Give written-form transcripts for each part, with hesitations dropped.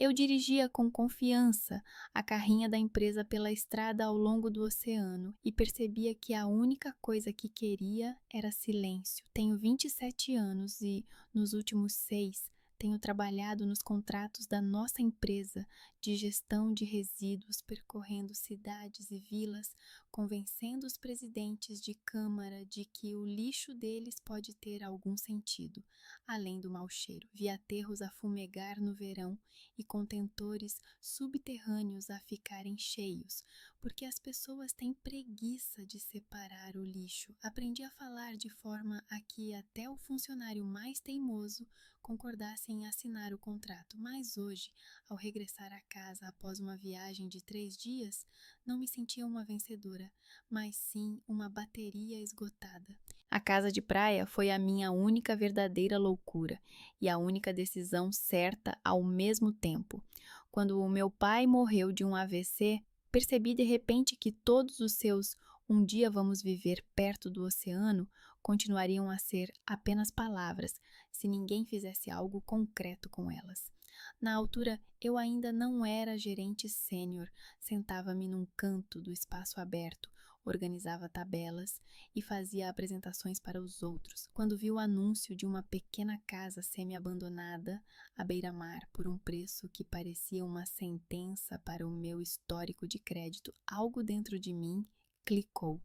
Eu dirigia com confiança a carrinha da empresa pela estrada ao longo do oceano e percebia que a única coisa que queria era silêncio. Tenho 27 anos e, nos últimos 6, tenho trabalhado nos contratos da nossa empresa de gestão de resíduos, percorrendo cidades e vilas, convencendo os presidentes de câmara de que o lixo deles pode ter algum sentido, além do mau cheiro. Vi aterros a fumegar no verão e contentores subterrâneos a ficarem cheios, porque as pessoas têm preguiça de separar o lixo. Aprendi a falar de forma a que até o funcionário mais teimoso concordasse em assinar o contrato, mas hoje, ao regressar a casa após uma viagem de 3 dias, não me sentia uma vencedora, mas sim uma bateria esgotada. A casa de praia foi a minha única verdadeira loucura e a única decisão certa ao mesmo tempo. Quando o meu pai morreu de um AVC, percebi de repente que todos os seus "um dia vamos viver perto do oceano" continuariam a ser apenas palavras, se ninguém fizesse algo concreto com elas. Na altura, eu ainda não era gerente sênior, sentava-me num canto do espaço aberto, organizava tabelas e fazia apresentações para os outros, quando vi o anúncio de uma pequena casa semi-abandonada à beira-mar por um preço que parecia uma sentença para o meu histórico de crédito. Algo dentro de mim clicou.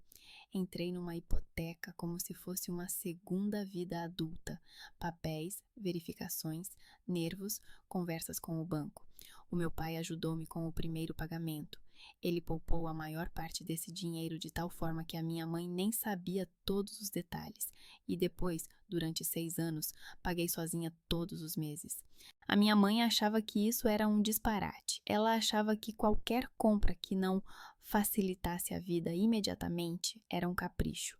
Entrei numa hipoteca como se fosse uma segunda vida adulta. Papéis, verificações, nervos, conversas com o banco. O meu pai ajudou-me com o primeiro pagamento. Ele poupou a maior parte desse dinheiro de tal forma que a minha mãe nem sabia todos os detalhes. E depois, durante 6 anos, paguei sozinha todos os meses. A minha mãe achava que isso era um disparate. Ela achava que qualquer compra que não facilitasse a vida imediatamente era um capricho.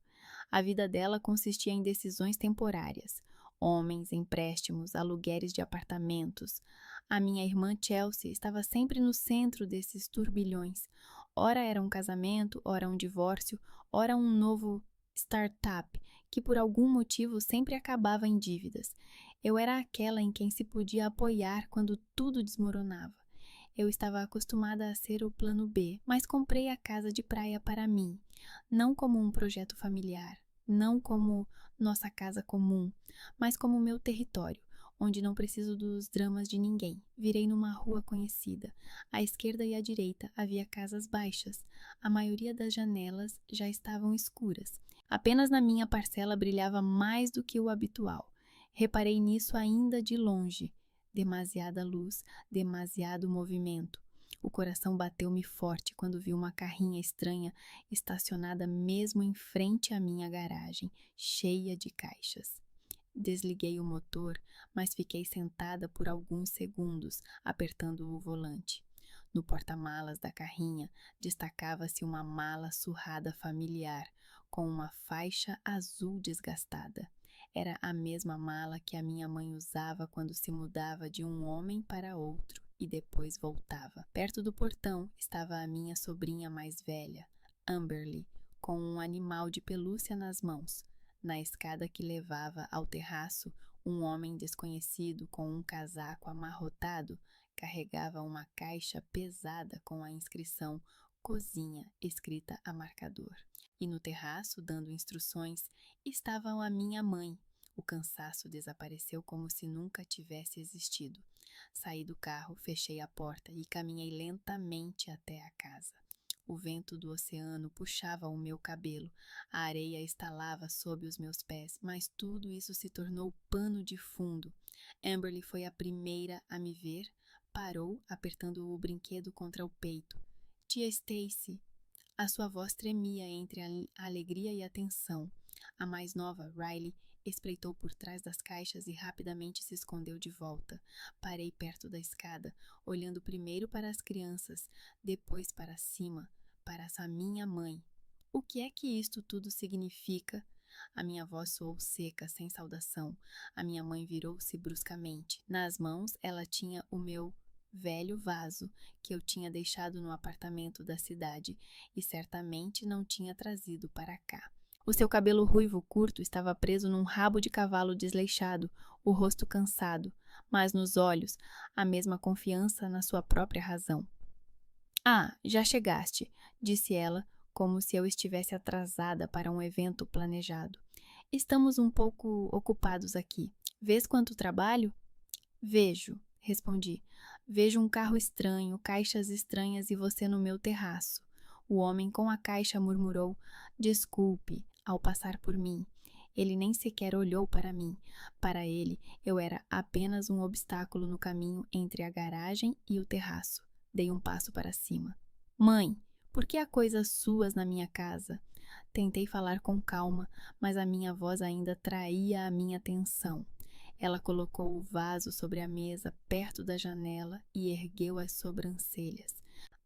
A vida dela consistia em decisões temporárias. Homens, empréstimos, aluguéis de apartamentos. A minha irmã Chelsea estava sempre no centro desses turbilhões. Ora era um casamento, ora um divórcio, ora um novo startup, que por algum motivo sempre acabava em dívidas. Eu era aquela em quem se podia apoiar quando tudo desmoronava. Eu estava acostumada a ser o plano B, mas comprei a casa de praia para mim, não como um projeto familiar, não como nossa casa comum, mas como meu território, onde não preciso dos dramas de ninguém. Virei numa rua conhecida. À esquerda e à direita havia casas baixas. A maioria das janelas já estavam escuras. Apenas na minha parcela brilhava mais do que o habitual. Reparei nisso ainda de longe. Demasiada luz, demasiado movimento. O coração bateu-me forte quando vi uma carrinha estranha estacionada mesmo em frente à minha garagem, cheia de caixas. Desliguei o motor, mas fiquei sentada por alguns segundos, apertando o volante. No porta-malas da carrinha destacava-se uma mala surrada familiar, com uma faixa azul desgastada. Era a mesma mala que a minha mãe usava quando se mudava de um homem para outro e depois voltava. Perto do portão estava a minha sobrinha mais velha, Amberly, com um animal de pelúcia nas mãos. Na escada que levava ao terraço, um homem desconhecido com um casaco amarrotado carregava uma caixa pesada com a inscrição "Cozinha" escrita a marcador. E no terraço, dando instruções, estava a minha mãe. O cansaço desapareceu como se nunca tivesse existido. Saí do carro, fechei a porta e caminhei lentamente até a casa. O vento do oceano puxava o meu cabelo, a areia estalava sob os meus pés, mas tudo isso se tornou pano de fundo. Amberly foi a primeira a me ver, parou, apertando o brinquedo contra o peito. "Tia Stacy!" A sua voz tremia entre a alegria e a tensão. A mais nova, Riley, espreitou por trás das caixas e rapidamente se escondeu de volta. Parei perto da escada, olhando primeiro para as crianças, depois para cima, para essa minha mãe. "O que é que isto tudo significa?" A minha voz soou seca, sem saudação. A minha mãe virou-se bruscamente. Nas mãos, ela tinha o meu velho vaso, que eu tinha deixado no apartamento da cidade e certamente não tinha trazido para cá. O seu cabelo ruivo curto estava preso num rabo de cavalo desleixado, o rosto cansado, mas nos olhos a mesma confiança na sua própria razão. Ah, já chegaste, disse ela, como se eu estivesse atrasada para um evento planejado. Estamos um pouco ocupados aqui. Vês quanto trabalho? Vejo, respondi. Vejo um carro estranho, caixas estranhas e você no meu terraço. O homem com a caixa murmurou: desculpe, ao passar por mim. Ele nem sequer olhou para mim. Para ele, eu era apenas um obstáculo no caminho entre a garagem e o terraço. Dei um passo para cima. Mãe, por que há coisas suas na minha casa? Tentei falar com calma, mas a minha voz ainda traía a minha atenção. Ela colocou o vaso sobre a mesa perto da janela e ergueu as sobrancelhas.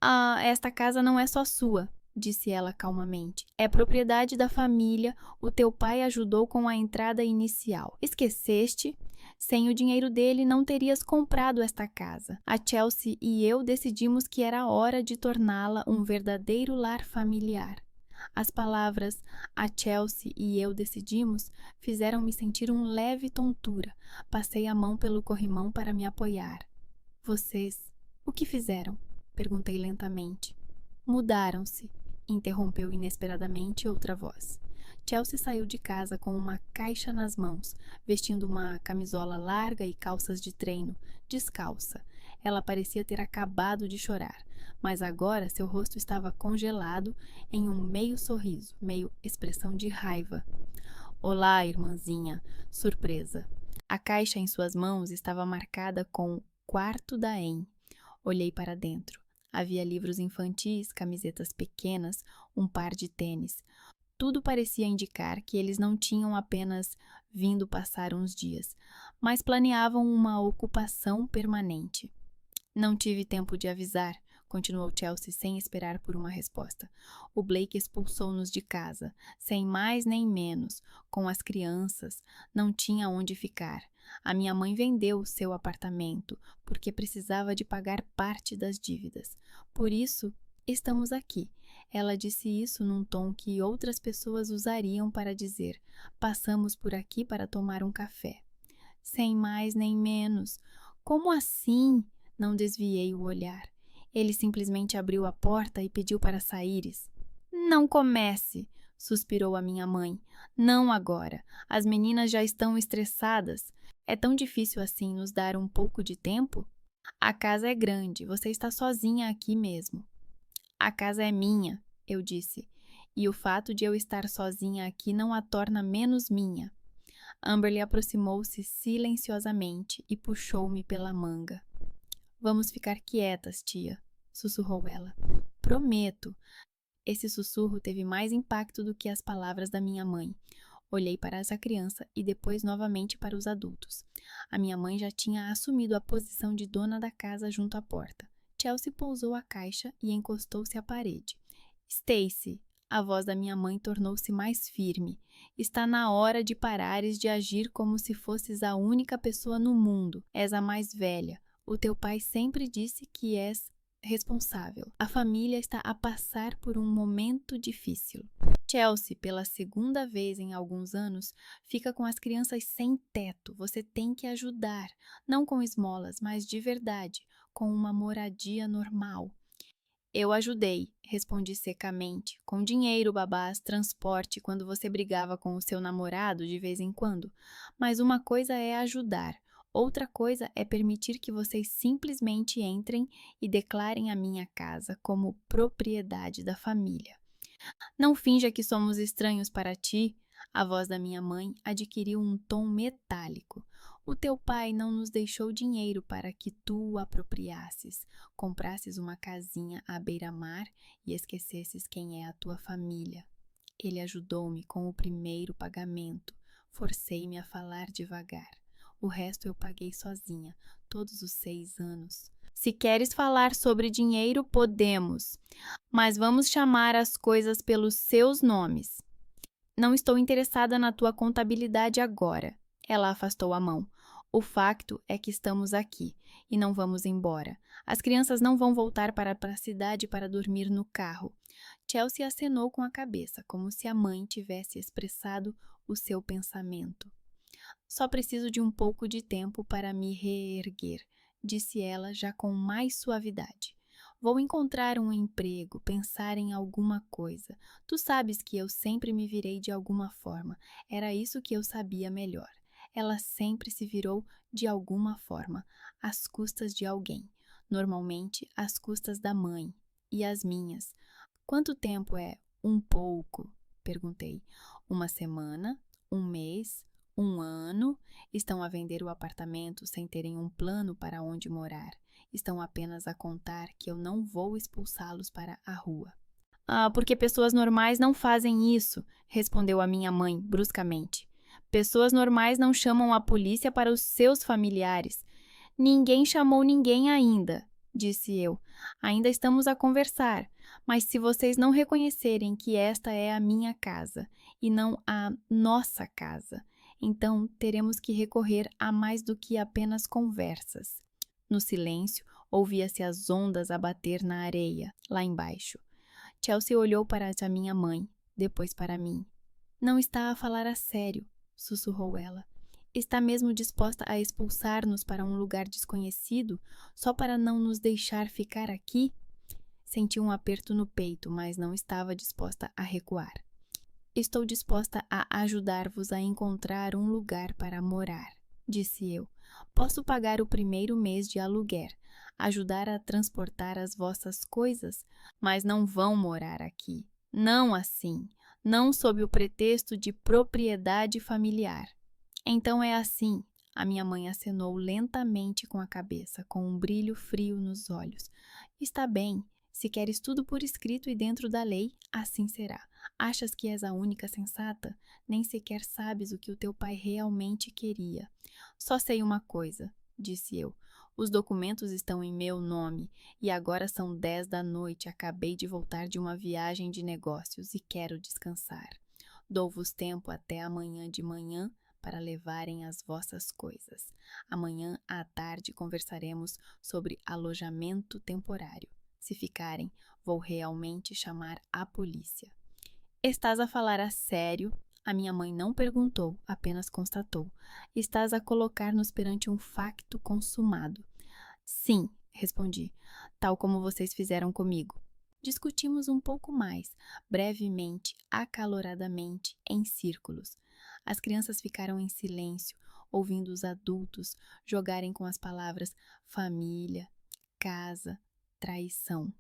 Ah, esta casa não é só sua, disse ela calmamente. É propriedade da família, o teu pai ajudou com a entrada inicial. Esqueceste? Sem o dinheiro dele, não terias comprado esta casa. A Chelsea e eu decidimos que era hora de torná-la um verdadeiro lar familiar. As palavras "a Chelsea e eu decidimos" fizeram-me sentir uma leve tontura. Passei a mão pelo corrimão para me apoiar. Vocês, o que fizeram? Perguntei lentamente. Mudaram-se, interrompeu inesperadamente outra voz. Chelsea saiu de casa com uma caixa nas mãos, vestindo uma camisola larga e calças de treino, descalça. Ela parecia ter acabado de chorar, mas agora seu rosto estava congelado em um meio sorriso, meio expressão de raiva. Olá, irmãzinha, surpresa. A caixa em suas mãos estava marcada com Quarto da Em. Olhei para dentro. Havia livros infantis, camisetas pequenas, um par de tênis. Tudo parecia indicar que eles não tinham apenas vindo passar uns dias, mas planeavam uma ocupação permanente. Não tive tempo de avisar, continuou Chelsea sem esperar por uma resposta. O Blake expulsou-nos de casa, sem mais nem menos, com as crianças, não tinha onde ficar. A minha mãe vendeu o seu apartamento, porque precisava de pagar parte das dívidas. Por isso, estamos aqui. Ela disse isso num tom que outras pessoas usariam para dizer: passamos por aqui para tomar um café. Sem mais nem menos. Como assim? Não desviei o olhar. Ele simplesmente abriu a porta e pediu para saíres. Não comece, suspirou a minha mãe. Não agora. As meninas já estão estressadas. É tão difícil assim nos dar um pouco de tempo? A casa é grande, você está sozinha aqui mesmo. A casa é minha, eu disse, e o fato de eu estar sozinha aqui não a torna menos minha. Amberly aproximou-se silenciosamente e puxou-me pela manga. Vamos ficar quietas, tia, sussurrou ela. Prometo. Esse sussurro teve mais impacto do que as palavras da minha mãe. Olhei para essa criança e depois novamente para os adultos. A minha mãe já tinha assumido a posição de dona da casa junto à porta. Chelsea pousou a caixa e encostou-se à parede. Stacy, a voz da minha mãe tornou-se mais firme. Está na hora de parares de agir como se fosses a única pessoa no mundo. És a mais velha. O teu pai sempre disse que és responsável. A família está a passar por um momento difícil. Chelsea, pela segunda vez em alguns anos, fica com as crianças sem teto. Você tem que ajudar, não com esmolas, mas de verdade, com uma moradia normal. Eu ajudei, respondi secamente, com dinheiro, babás, transporte, quando você brigava com o seu namorado de vez em quando. Mas uma coisa é ajudar. Outra coisa é permitir que vocês simplesmente entrem e declarem a minha casa como propriedade da família. Não finja que somos estranhos para ti. A voz da minha mãe adquiriu um tom metálico. O teu pai não nos deixou dinheiro para que tu o apropriasses, comprasses uma casinha à beira-mar e esquecesses quem é a tua família. Ele ajudou-me com o primeiro pagamento. Forcei-me a falar devagar. O resto eu paguei sozinha, todos os 6 anos. Se queres falar sobre dinheiro, podemos, mas vamos chamar as coisas pelos seus nomes. Não estou interessada na tua contabilidade agora. Ela afastou a mão. O facto é que estamos aqui e não vamos embora. As crianças não vão voltar para a cidade para dormir no carro. Chelsea acenou com a cabeça, como se a mãe tivesse expressado o seu pensamento. Só preciso de um pouco de tempo para me reerguer, disse ela já com mais suavidade. Vou encontrar um emprego, pensar em alguma coisa. Tu sabes que eu sempre me virei de alguma forma. Era isso que eu sabia melhor. Ela sempre se virou de alguma forma, às custas de alguém. Normalmente, às custas da mãe. E as minhas. Quanto tempo é um pouco? Perguntei. Uma semana? Um mês? Um ano? Estão a vender o apartamento sem terem um plano para onde morar. Estão apenas a contar que eu não vou expulsá-los para a rua. Ah, porque pessoas normais não fazem isso, respondeu a minha mãe bruscamente. Pessoas normais não chamam a polícia para os seus familiares. Ninguém chamou ninguém ainda, disse eu. Ainda estamos a conversar, mas se vocês não reconhecerem que esta é a minha casa e não a nossa casa, então teremos que recorrer a mais do que apenas conversas. No silêncio, ouvia-se as ondas a bater na areia, lá embaixo. Chelsea olhou para a minha mãe, depois para mim. Não está a falar a sério, sussurrou ela. Está mesmo disposta a expulsar-nos para um lugar desconhecido só para não nos deixar ficar aqui? Senti um aperto no peito, mas não estava disposta a recuar. Estou disposta a ajudar-vos a encontrar um lugar para morar, disse eu. Posso pagar o primeiro mês de aluguer, ajudar a transportar as vossas coisas, mas não vão morar aqui. Não assim, não sob o pretexto de propriedade familiar. Então é assim. A minha mãe acenou lentamente com a cabeça, com um brilho frio nos olhos. Está bem. Se queres tudo por escrito e dentro da lei, assim será. Achas que és a única sensata? Nem sequer sabes o que o teu pai realmente queria. Só sei uma coisa, disse eu. Os documentos estão em meu nome e agora são 10 da noite. Acabei de voltar de uma viagem de negócios e quero descansar. Dou-vos tempo até amanhã de manhã para levarem as vossas coisas. Amanhã à tarde conversaremos sobre alojamento temporário. Se ficarem, vou realmente chamar a polícia. Estás a falar a sério? A minha mãe não perguntou, apenas constatou. Estás a colocar-nos perante um facto consumado. Sim, respondi, tal como vocês fizeram comigo. Discutimos um pouco mais, brevemente, acaloradamente, em círculos. As crianças ficaram em silêncio, ouvindo os adultos jogarem com as palavras família, casa, traição.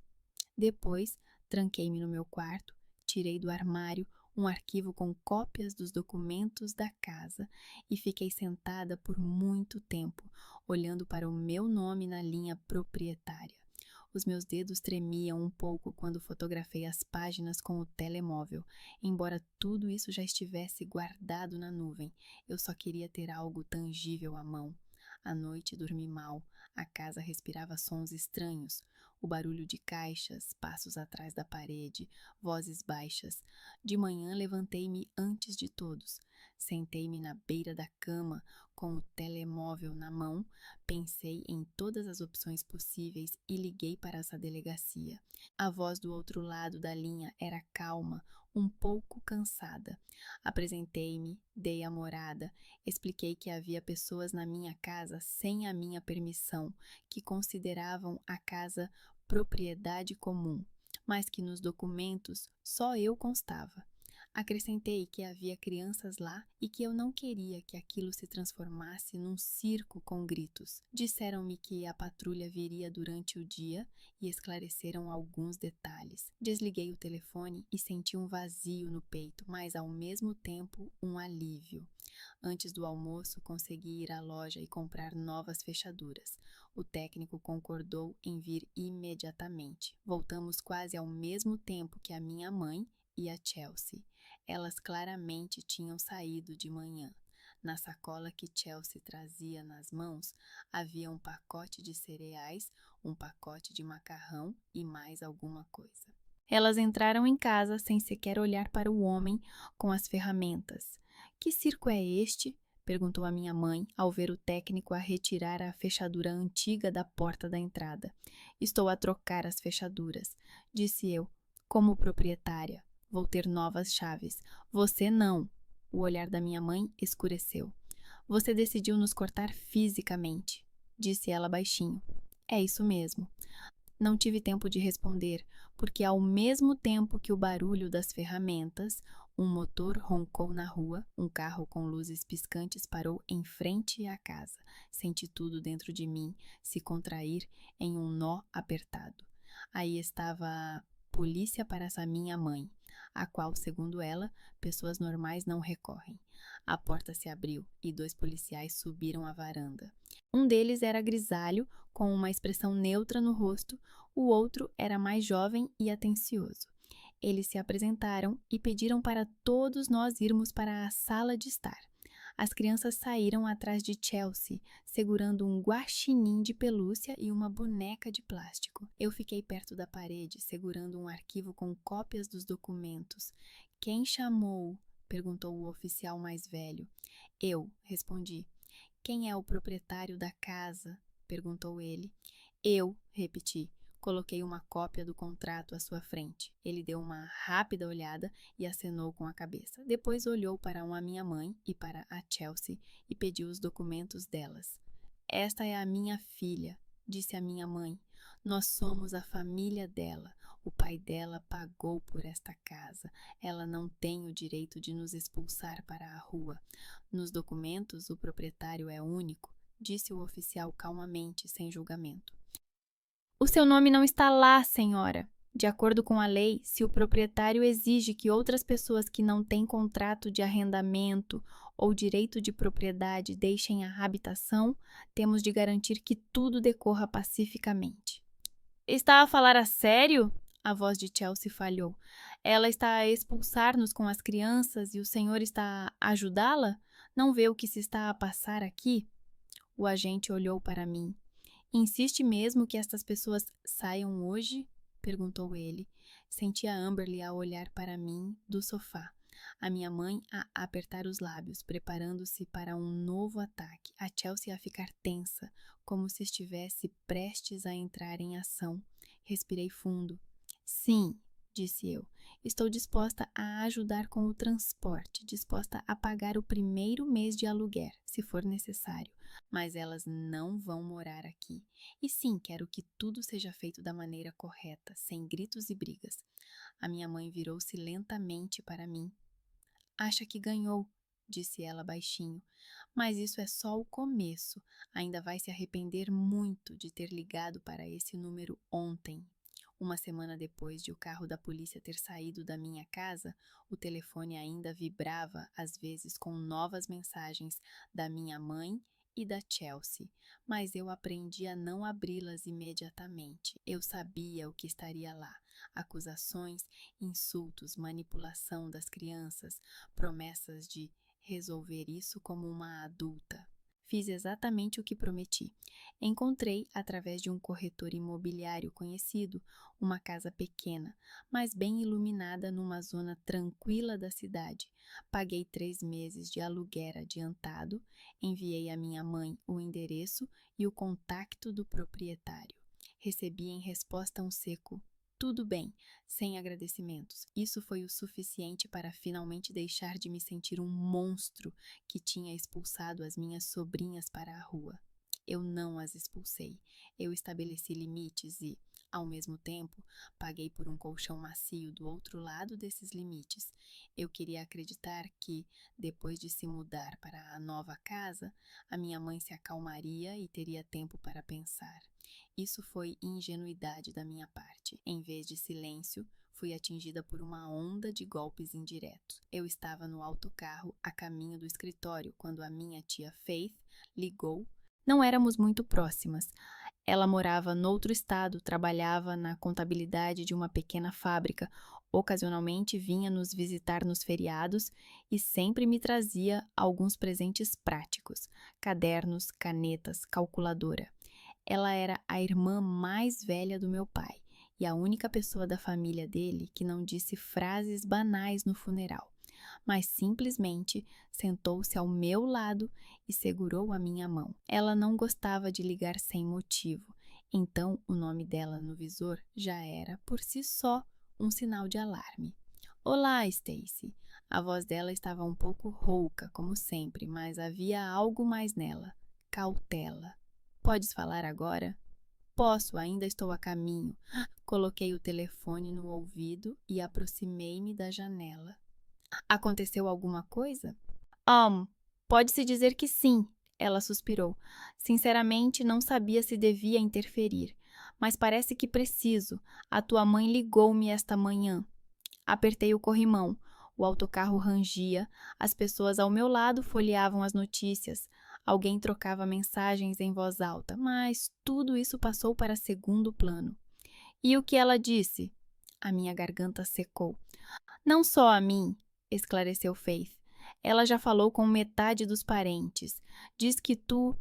Depois, tranquei-me no meu quarto, tirei do armário um arquivo com cópias dos documentos da casa e fiquei sentada por muito tempo, olhando para o meu nome na linha proprietária. Os meus dedos tremiam um pouco quando fotografei as páginas com o telemóvel. Embora tudo isso já estivesse guardado na nuvem, eu só queria ter algo tangível à mão. À noite dormi mal, a casa respirava sons estranhos. O barulho de caixas, passos atrás da parede, vozes baixas. De manhã levantei-me antes de todos. Sentei-me na beira da cama, com o telemóvel na mão, pensei em todas as opções possíveis e liguei para essa delegacia. A voz do outro lado da linha era calma, um pouco cansada. Apresentei-me, dei a morada, expliquei que havia pessoas na minha casa sem a minha permissão, que consideravam a casa propriedade comum, mas que nos documentos só eu constava. Acrescentei que havia crianças lá e que eu não queria que aquilo se transformasse num circo com gritos. Disseram-me que a patrulha viria durante o dia e esclareceram alguns detalhes. Desliguei o telefone e senti um vazio no peito, mas ao mesmo tempo um alívio. Antes do almoço, consegui ir à loja e comprar novas fechaduras. O técnico concordou em vir imediatamente. Voltamos quase ao mesmo tempo que a minha mãe e a Chelsea. Elas claramente tinham saído de manhã. Na sacola que Chelsea trazia nas mãos, havia um pacote de cereais, um pacote de macarrão e mais alguma coisa. Elas entraram em casa sem sequer olhar para o homem com as ferramentas. Que circo é este? Perguntou a minha mãe, ao ver o técnico a retirar a fechadura antiga da porta da entrada. Estou a trocar as fechaduras, disse eu. Como proprietária, vou ter novas chaves. Você não. O olhar da minha mãe escureceu. Você decidiu nos cortar fisicamente, disse ela baixinho. É isso mesmo. Não tive tempo de responder, porque ao mesmo tempo que o barulho das ferramentas, um motor roncou na rua, um carro com luzes piscantes parou em frente à casa. Senti tudo dentro de mim se contrair em um nó apertado. Aí estava a polícia para essa minha mãe, a qual, segundo ela, pessoas normais não recorrem. A porta se abriu e 2 policiais subiram a varanda. Um deles era grisalho, com uma expressão neutra no rosto, o outro era mais jovem e atencioso. Eles se apresentaram e pediram para todos nós irmos para a sala de estar. As crianças saíram atrás de Chelsea, segurando um guaxinim de pelúcia e uma boneca de plástico. Eu fiquei perto da parede, segurando um arquivo com cópias dos documentos. Quem chamou? Perguntou o oficial mais velho. Eu, respondi. Quem é o proprietário da casa? Perguntou ele. Eu, repeti. Coloquei uma cópia do contrato à sua frente. Ele deu uma rápida olhada e acenou com a cabeça. Depois olhou para a minha mãe e para a Chelsea e pediu os documentos delas. Esta é a minha filha, disse a minha mãe. Nós somos a família dela. O pai dela pagou por esta casa. Ela não tem o direito de nos expulsar para a rua. Nos documentos, o proprietário é único, disse o oficial calmamente, sem julgamento. O seu nome não está lá, senhora. De acordo com a lei, se o proprietário exige que outras pessoas que não têm contrato de arrendamento ou direito de propriedade deixem a habitação, temos de garantir que tudo decorra pacificamente. Está a falar a sério? A voz de Chelsea falhou. Ela está a expulsar-nos com as crianças e o senhor está a ajudá-la? Não vê o que se está a passar aqui? O agente olhou para mim. Insiste mesmo que estas pessoas saiam hoje? Perguntou ele. Senti a Amberly a olhar para mim do sofá. A minha mãe a apertar os lábios, preparando-se para um novo ataque. A Chelsea a ficar tensa, como se estivesse prestes a entrar em ação. Respirei fundo. Sim, disse eu. Estou disposta a ajudar com o transporte, disposta a pagar o primeiro mês de aluguer, se for necessário. Mas elas não vão morar aqui. E sim, quero que tudo seja feito da maneira correta, sem gritos e brigas. A minha mãe virou-se lentamente para mim. Acha que ganhou, disse ela baixinho. Mas isso é só o começo. Ainda vai se arrepender muito de ter ligado para esse número ontem. Uma semana depois de o carro da polícia ter saído da minha casa, o telefone ainda vibrava, às vezes com novas mensagens da minha mãe e da Chelsea, mas eu aprendi a não abri-las imediatamente. Eu sabia o que estaria lá: acusações, insultos, manipulação das crianças, promessas de resolver isso como uma adulta. Fiz exatamente o que prometi. Encontrei, através de um corretor imobiliário conhecido, uma casa pequena, mas bem iluminada numa zona tranquila da cidade. Paguei 3 meses de aluguer adiantado, enviei à minha mãe o endereço e o contacto do proprietário. Recebi em resposta um seco tudo bem, sem agradecimentos. Isso foi o suficiente para finalmente deixar de me sentir um monstro que tinha expulsado as minhas sobrinhas para a rua. Eu não as expulsei. Eu estabeleci limites e, ao mesmo tempo, paguei por um colchão macio do outro lado desses limites. Eu queria acreditar que, depois de se mudar para a nova casa, a minha mãe se acalmaria e teria tempo para pensar. Isso foi ingenuidade da minha parte. Em vez de silêncio, fui atingida por uma onda de golpes indiretos. Eu estava no autocarro a caminho do escritório quando a minha tia Faith ligou. Não éramos muito próximas. Ela morava noutro estado, trabalhava na contabilidade de uma pequena fábrica, ocasionalmente vinha nos visitar nos feriados e sempre me trazia alguns presentes práticos: cadernos, canetas, calculadora. Ela era a irmã mais velha do meu pai e a única pessoa da família dele que não disse frases banais no funeral, mas simplesmente sentou-se ao meu lado e segurou a minha mão. Ela não gostava de ligar sem motivo, então o nome dela no visor já era, por si só, um sinal de alarme. Olá, Stacy. A voz dela estava um pouco rouca, como sempre, mas havia algo mais nela. Cautela. Podes falar agora? Posso, ainda estou a caminho. Coloquei o telefone no ouvido e aproximei-me da janela. Aconteceu alguma coisa? Pode-se dizer que sim, ela suspirou. Sinceramente, não sabia se devia interferir, mas parece que preciso. A tua mãe ligou-me esta manhã. Apertei o corrimão. O autocarro rangia, as pessoas ao meu lado folheavam as notícias. Alguém trocava mensagens em voz alta, mas tudo isso passou para segundo plano. E o que ela disse? A minha garganta secou. Não só a mim, esclareceu Faith. Ela já falou com metade dos parentes. Diz que tu...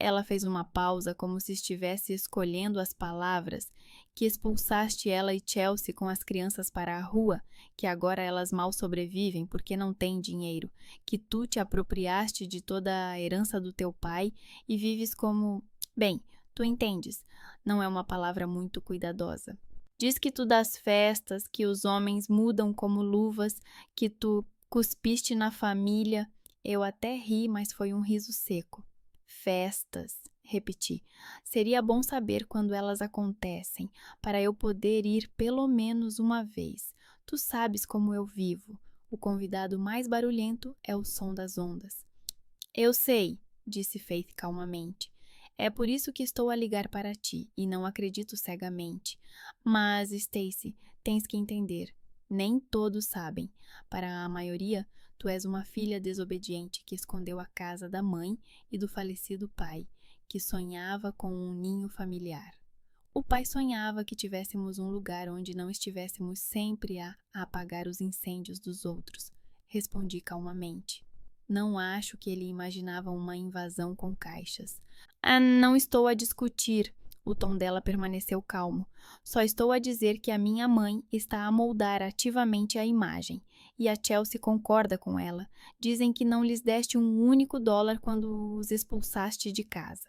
Ela fez uma pausa, como se estivesse escolhendo as palavras, que expulsaste ela e Chelsea com as crianças para a rua, que agora elas mal sobrevivem porque não têm dinheiro, que tu te apropriaste de toda a herança do teu pai e vives como... Bem, tu entendes, não é uma palavra muito cuidadosa. Diz que tu dás festas, que os homens mudam como luvas, que tu cuspiste na família. Eu até ri, mas foi um riso seco. Festas, repeti. Seria bom saber quando elas acontecem, para eu poder ir pelo menos uma vez. Tu sabes como eu vivo. O convidado mais barulhento é o som das ondas. Eu sei, disse Faith calmamente. É por isso que estou a ligar para ti, e não acredito cegamente. Mas, Stacy, tens que entender. Nem todos sabem. Para a maioria, tu és uma filha desobediente que escondeu a casa da mãe e do falecido pai, que sonhava com um ninho familiar. O pai sonhava que tivéssemos um lugar onde não estivéssemos sempre a apagar os incêndios dos outros. Respondi calmamente. Não acho que ele imaginava uma invasão com caixas. Não estou a discutir. O tom dela permaneceu calmo. Só estou a dizer que a minha mãe está a moldar ativamente a imagem. E a Chelsea concorda com ela. Dizem que não lhes deste um único dólar quando os expulsaste de casa.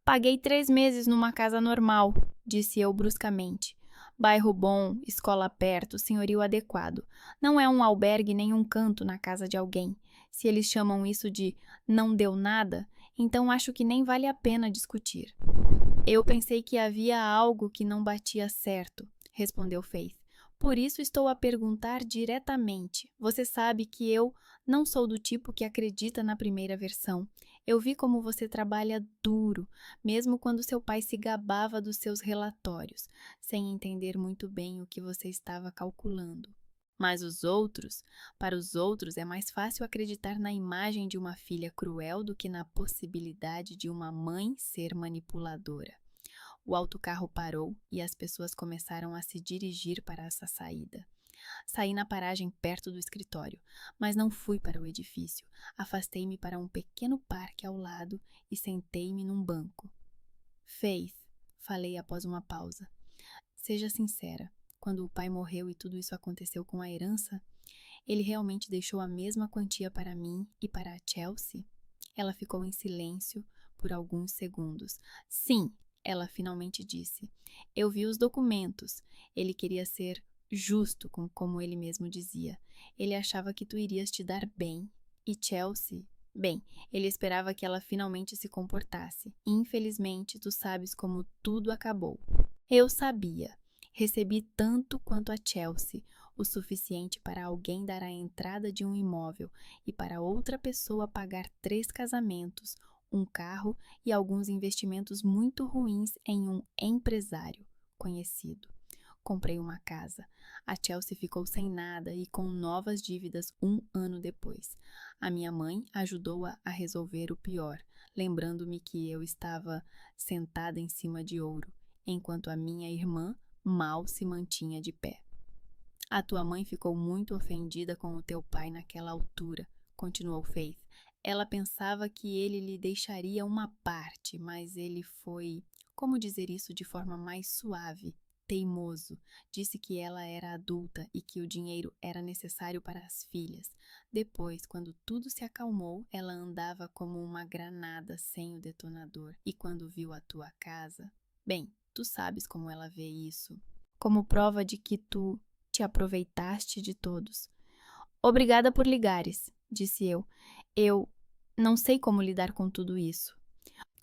Paguei 3 meses numa casa normal, disse eu bruscamente. Bairro bom, escola perto, senhorio adequado. Não é um albergue nem um canto na casa de alguém. Se eles chamam isso de não deu nada, então acho que nem vale a pena discutir. Eu pensei que havia algo que não batia certo, respondeu Faith. Por isso estou a perguntar diretamente. Você sabe que eu não sou do tipo que acredita na primeira versão. Eu vi como você trabalha duro, mesmo quando seu pai se gabava dos seus relatórios, sem entender muito bem o que você estava calculando. Mas para os outros é mais fácil acreditar na imagem de uma filha cruel do que na possibilidade de uma mãe ser manipuladora. O autocarro parou e as pessoas começaram a se dirigir para essa saída. Saí na paragem perto do escritório, mas não fui para o edifício. Afastei-me para um pequeno parque ao lado e sentei-me num banco. Faith, falei após uma pausa. Seja sincera. Quando o pai morreu e tudo isso aconteceu com a herança, ele realmente deixou a mesma quantia para mim e para a Chelsea? Ela ficou em silêncio por alguns segundos. Sim, ela finalmente disse. Eu vi os documentos. Ele queria ser justo, como ele mesmo dizia. Ele achava que tu irias te dar bem. E Chelsea? Bem, ele esperava que ela finalmente se comportasse. Infelizmente, tu sabes como tudo acabou. Eu sabia. Recebi tanto quanto a Chelsea, o suficiente para alguém dar a entrada de um imóvel e para outra pessoa pagar 3 casamentos, um carro e alguns investimentos muito ruins em um empresário conhecido. Comprei uma casa. A Chelsea ficou sem nada e com novas dívidas 1 ano depois. A minha mãe ajudou-a a resolver o pior, lembrando-me que eu estava sentada em cima de ouro, enquanto a minha irmã mal se mantinha de pé. A tua mãe ficou muito ofendida com o teu pai naquela altura, continuou Faith. Ela pensava que ele lhe deixaria uma parte, mas ele foi, como dizer isso de forma mais suave, teimoso. Disse que ela era adulta e que o dinheiro era necessário para as filhas. Depois, quando tudo se acalmou, ela andava como uma granada sem o detonador. E quando viu a tua casa... Bem, tu sabes como ela vê isso. Como prova de que tu Te aproveitaste de todos. Obrigada por ligares, disse eu. Eu não sei como lidar com tudo isso.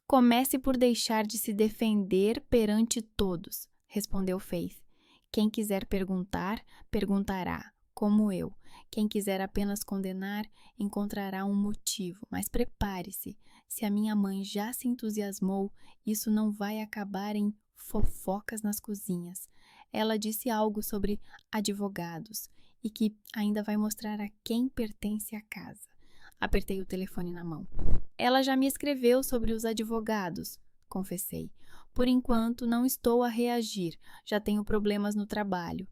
Comece por deixar de se defender perante todos, respondeu Faith. Quem quiser perguntar, perguntará, como eu. Quem quiser apenas condenar, encontrará um motivo. Mas prepare-se, se a minha mãe já se entusiasmou, isso não vai acabar em fofocas nas cozinhas. Ela disse algo sobre advogados e que ainda vai mostrar a quem pertence a casa. Apertei o telefone na mão. Ela já me escreveu sobre os advogados, confessei. Por enquanto, não estou a reagir. Já tenho problemas no trabalho.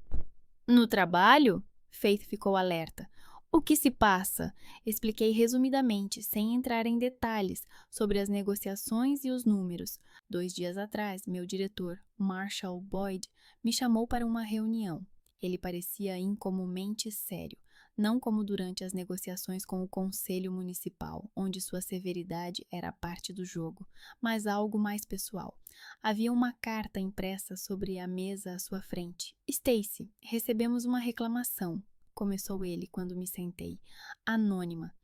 No trabalho? Faith ficou alerta. O que se passa? Expliquei resumidamente, sem entrar em detalhes, sobre as negociações e os números. 2 dias atrás, meu diretor, Marshall Boyd, me chamou para uma reunião. Ele parecia incomumente sério. Não como durante as negociações com o Conselho Municipal, onde sua severidade era parte do jogo, mas algo mais pessoal. Havia uma carta impressa sobre a mesa à sua frente. Stacy, recebemos uma reclamação, começou ele quando me sentei. Anônima.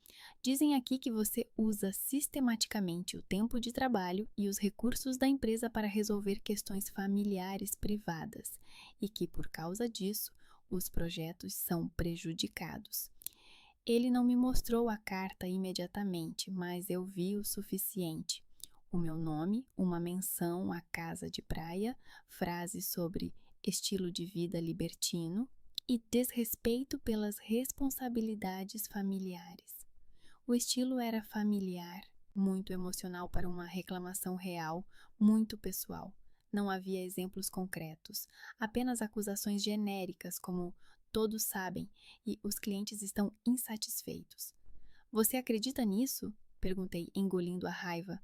Dizem aqui que você usa sistematicamente o tempo de trabalho e os recursos da empresa para resolver questões familiares privadas e que, por causa disso, os projetos são prejudicados. Ele não me mostrou a carta imediatamente, mas eu vi o suficiente. O meu nome, uma menção à casa de praia, frases sobre estilo de vida libertino e desrespeito pelas responsabilidades familiares. O estilo era familiar, muito emocional para uma reclamação real, muito pessoal. Não havia exemplos concretos, apenas acusações genéricas como todos sabem e os clientes estão insatisfeitos. Você acredita nisso? Perguntei, engolindo a raiva.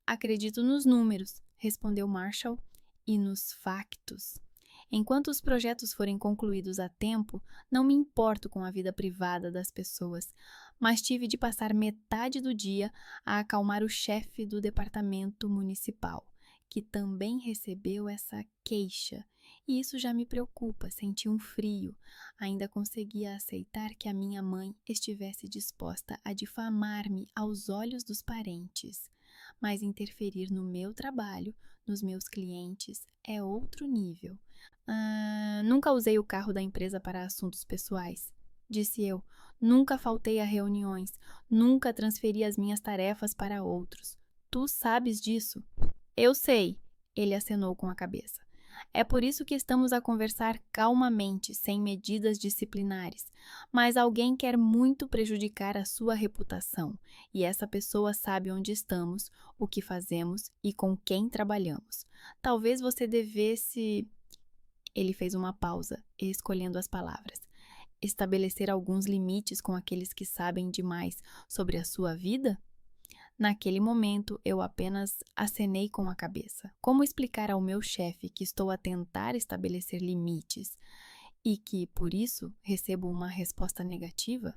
Acredito nos números, respondeu Marshall, e nos factos. Enquanto os projetos forem concluídos a tempo, não me importo com a vida privada das pessoas, mas tive de passar metade do dia a acalmar o chefe do departamento municipal, que também recebeu essa queixa. E isso já me preocupa, senti um frio. Ainda conseguia aceitar que a minha mãe estivesse disposta a difamar-me aos olhos dos parentes. Mas interferir no meu trabalho, nos meus clientes, é outro nível. Nunca usei o carro da empresa para assuntos pessoais, disse eu. Nunca faltei a reuniões, nunca transferi as minhas tarefas para outros. Tu sabes disso? Eu sei, ele acenou com a cabeça. É por isso que estamos a conversar calmamente, sem medidas disciplinares. Mas alguém quer muito prejudicar a sua reputação, e essa pessoa sabe onde estamos, o que fazemos e com quem trabalhamos. Talvez você devesse... Ele fez uma pausa, escolhendo as palavras. Estabelecer alguns limites com aqueles que sabem demais sobre a sua vida? Naquele momento, eu apenas acenei com a cabeça. Como explicar ao meu chefe que estou a tentar estabelecer limites e que, por isso, recebo uma resposta negativa?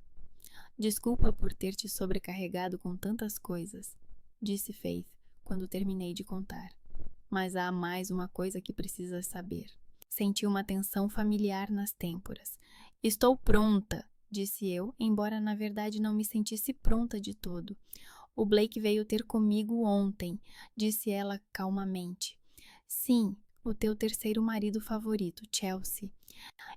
Desculpa por ter te sobrecarregado com tantas coisas, disse Faith, quando terminei de contar. Mas há mais uma coisa que precisas saber. Senti uma tensão familiar nas têmporas. Estou pronta, disse eu, embora na verdade não me sentisse pronta de todo. O Blake veio ter comigo ontem, disse ela calmamente. Sim, o teu terceiro marido favorito, Chelsea.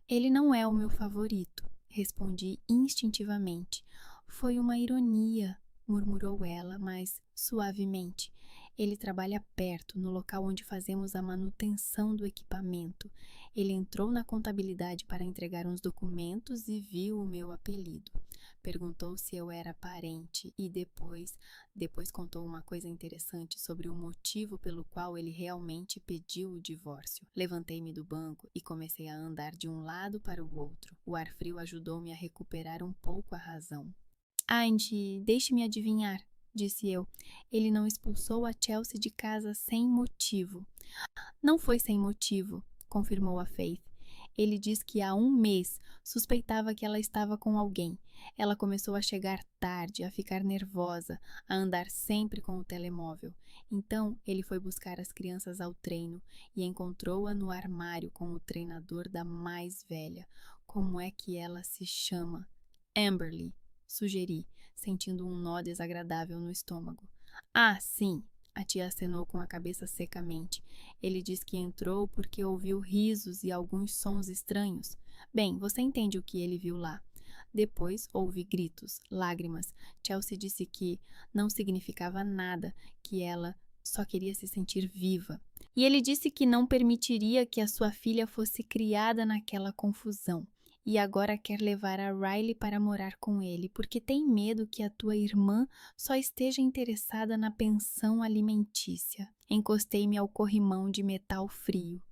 Ele não é o meu favorito, respondi instintivamente. Foi uma ironia, murmurou ela, mas suavemente. Ele trabalha perto, no local onde fazemos a manutenção do equipamento. Ele entrou na contabilidade para entregar uns documentos e viu o meu apelido. Perguntou se eu era parente e depois contou uma coisa interessante sobre o motivo pelo qual ele realmente pediu o divórcio. Levantei-me do banco e comecei a andar de um lado para o outro. O ar frio ajudou-me a recuperar um pouco a razão. Andy, deixe-me adivinhar, disse eu. Ele não expulsou a Chelsea de casa sem motivo. Não foi sem motivo, confirmou a Faith. Ele diz que há um mês suspeitava que ela estava com alguém. Ela começou a chegar tarde, a ficar nervosa, a andar sempre com o telemóvel. Então, ele foi buscar as crianças ao treino e encontrou-a no armário com o treinador da mais velha. Como é que ela se chama? Amberly, sugeri, sentindo um nó desagradável no estômago. Ah, sim, a tia acenou com a cabeça secamente. Ele diz que entrou porque ouviu risos e alguns sons estranhos. Bem, você entende o que ele viu lá. Depois houve gritos, lágrimas. Chelsea disse que não significava nada, que ela só queria se sentir viva. E ele disse que não permitiria que a sua filha fosse criada naquela confusão. E agora quer levar a Riley para morar com ele, porque tem medo que a tua irmã só esteja interessada na pensão alimentícia. Encostei-me ao corrimão de metal frio.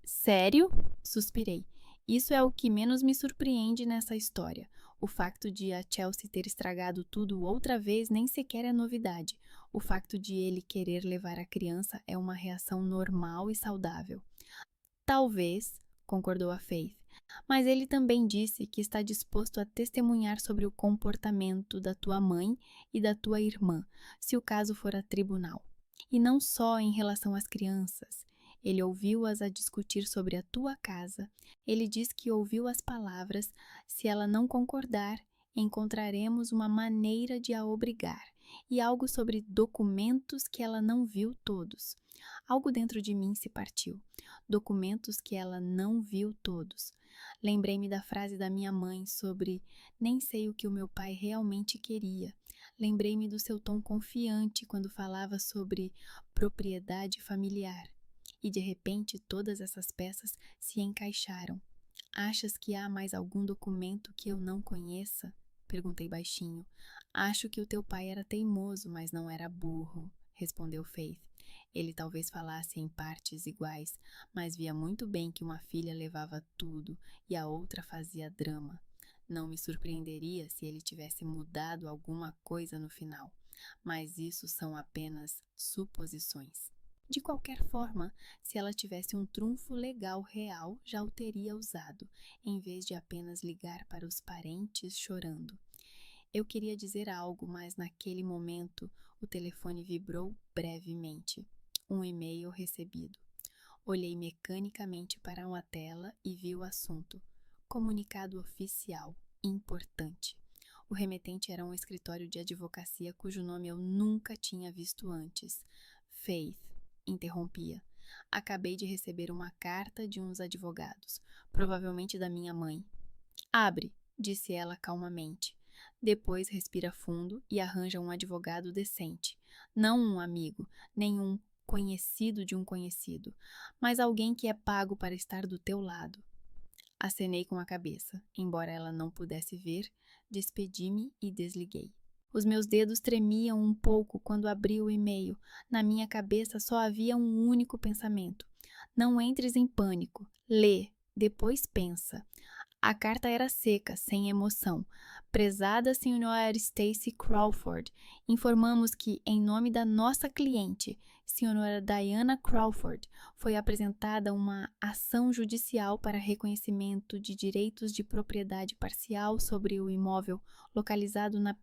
Sério? Suspirei. Isso é o que menos me surpreende nessa história. O facto de a Chelsea ter estragado tudo outra vez nem sequer é novidade. O facto de ele querer levar a criança é uma reação normal e saudável. Talvez, concordou a Faith, mas ele também disse que está disposto a testemunhar sobre o comportamento da tua mãe e da tua irmã, se o caso for a tribunal. E não só em relação às crianças. Ele ouviu-as a discutir sobre a tua casa. Ele diz que ouviu as palavras: se ela não concordar, encontraremos uma maneira de a obrigar. E algo sobre documentos que ela não viu todos. Algo dentro de mim se partiu. Documentos que ela não viu todos. Lembrei-me da frase da minha mãe sobre nem sei o que o meu pai realmente queria. Lembrei-me do seu tom confiante quando falava sobre propriedade familiar. E de repente todas essas peças se encaixaram. Achas que há mais algum documento que eu não conheça? Perguntei baixinho. Acho que o teu pai era teimoso, mas não era burro, respondeu Faith. Ele talvez falasse em partes iguais, mas via muito bem que uma filha levava tudo e a outra fazia drama. Não me surpreenderia se ele tivesse mudado alguma coisa no final, mas isso são apenas suposições. De qualquer forma, se ela tivesse um trunfo legal real, já o teria usado, em vez de apenas ligar para os parentes chorando. Eu queria dizer algo, mas naquele momento o telefone vibrou brevemente. Um e-mail recebido. Olhei mecanicamente para uma tela e vi o assunto. Comunicado oficial, importante. O remetente era um escritório de advocacia cujo nome eu nunca tinha visto antes. Faith, interrompia. Acabei de receber uma carta de uns advogados, provavelmente da minha mãe. Abre, disse ela calmamente. Depois respira fundo e arranja um advogado decente. Não um amigo, nem um conhecido de um conhecido, mas alguém que é pago para estar do teu lado. Acenei com a cabeça. Embora ela não pudesse ver, despedi-me e desliguei. Os meus dedos tremiam um pouco quando abri o e-mail. Na minha cabeça só havia um único pensamento. Não entres em pânico. Lê, depois pensa. A carta era seca, sem emoção. Prezada Sra. Stacy Crawford, informamos que, em nome da nossa cliente, Sra. Diana Crawford, foi apresentada uma ação judicial para reconhecimento de direitos de propriedade parcial sobre o imóvel localizado na...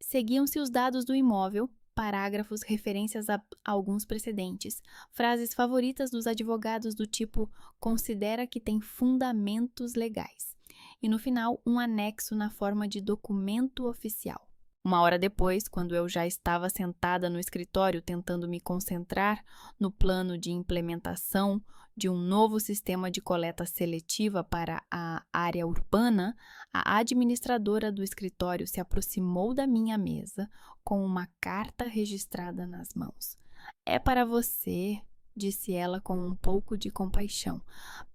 Seguiam-se os dados do imóvel, parágrafos, referências a alguns precedentes, frases favoritas dos advogados do tipo considera que tem fundamentos legais. E no final, um anexo na forma de documento oficial. Uma hora depois, quando eu já estava sentada no escritório tentando me concentrar no plano de implementação de um novo sistema de coleta seletiva para a área urbana, a administradora do escritório se aproximou da minha mesa com uma carta registrada nas mãos. É para você, disse ela com um pouco de compaixão.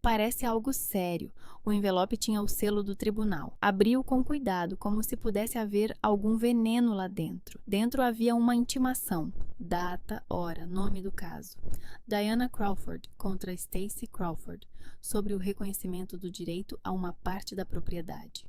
Parece algo sério. O envelope tinha o selo do tribunal. Abriu com cuidado, como se pudesse haver algum veneno lá dentro. Dentro havia uma intimação. Data, hora, nome do caso. Diana Crawford contra Stacy Crawford, sobre o reconhecimento do direito a uma parte da propriedade.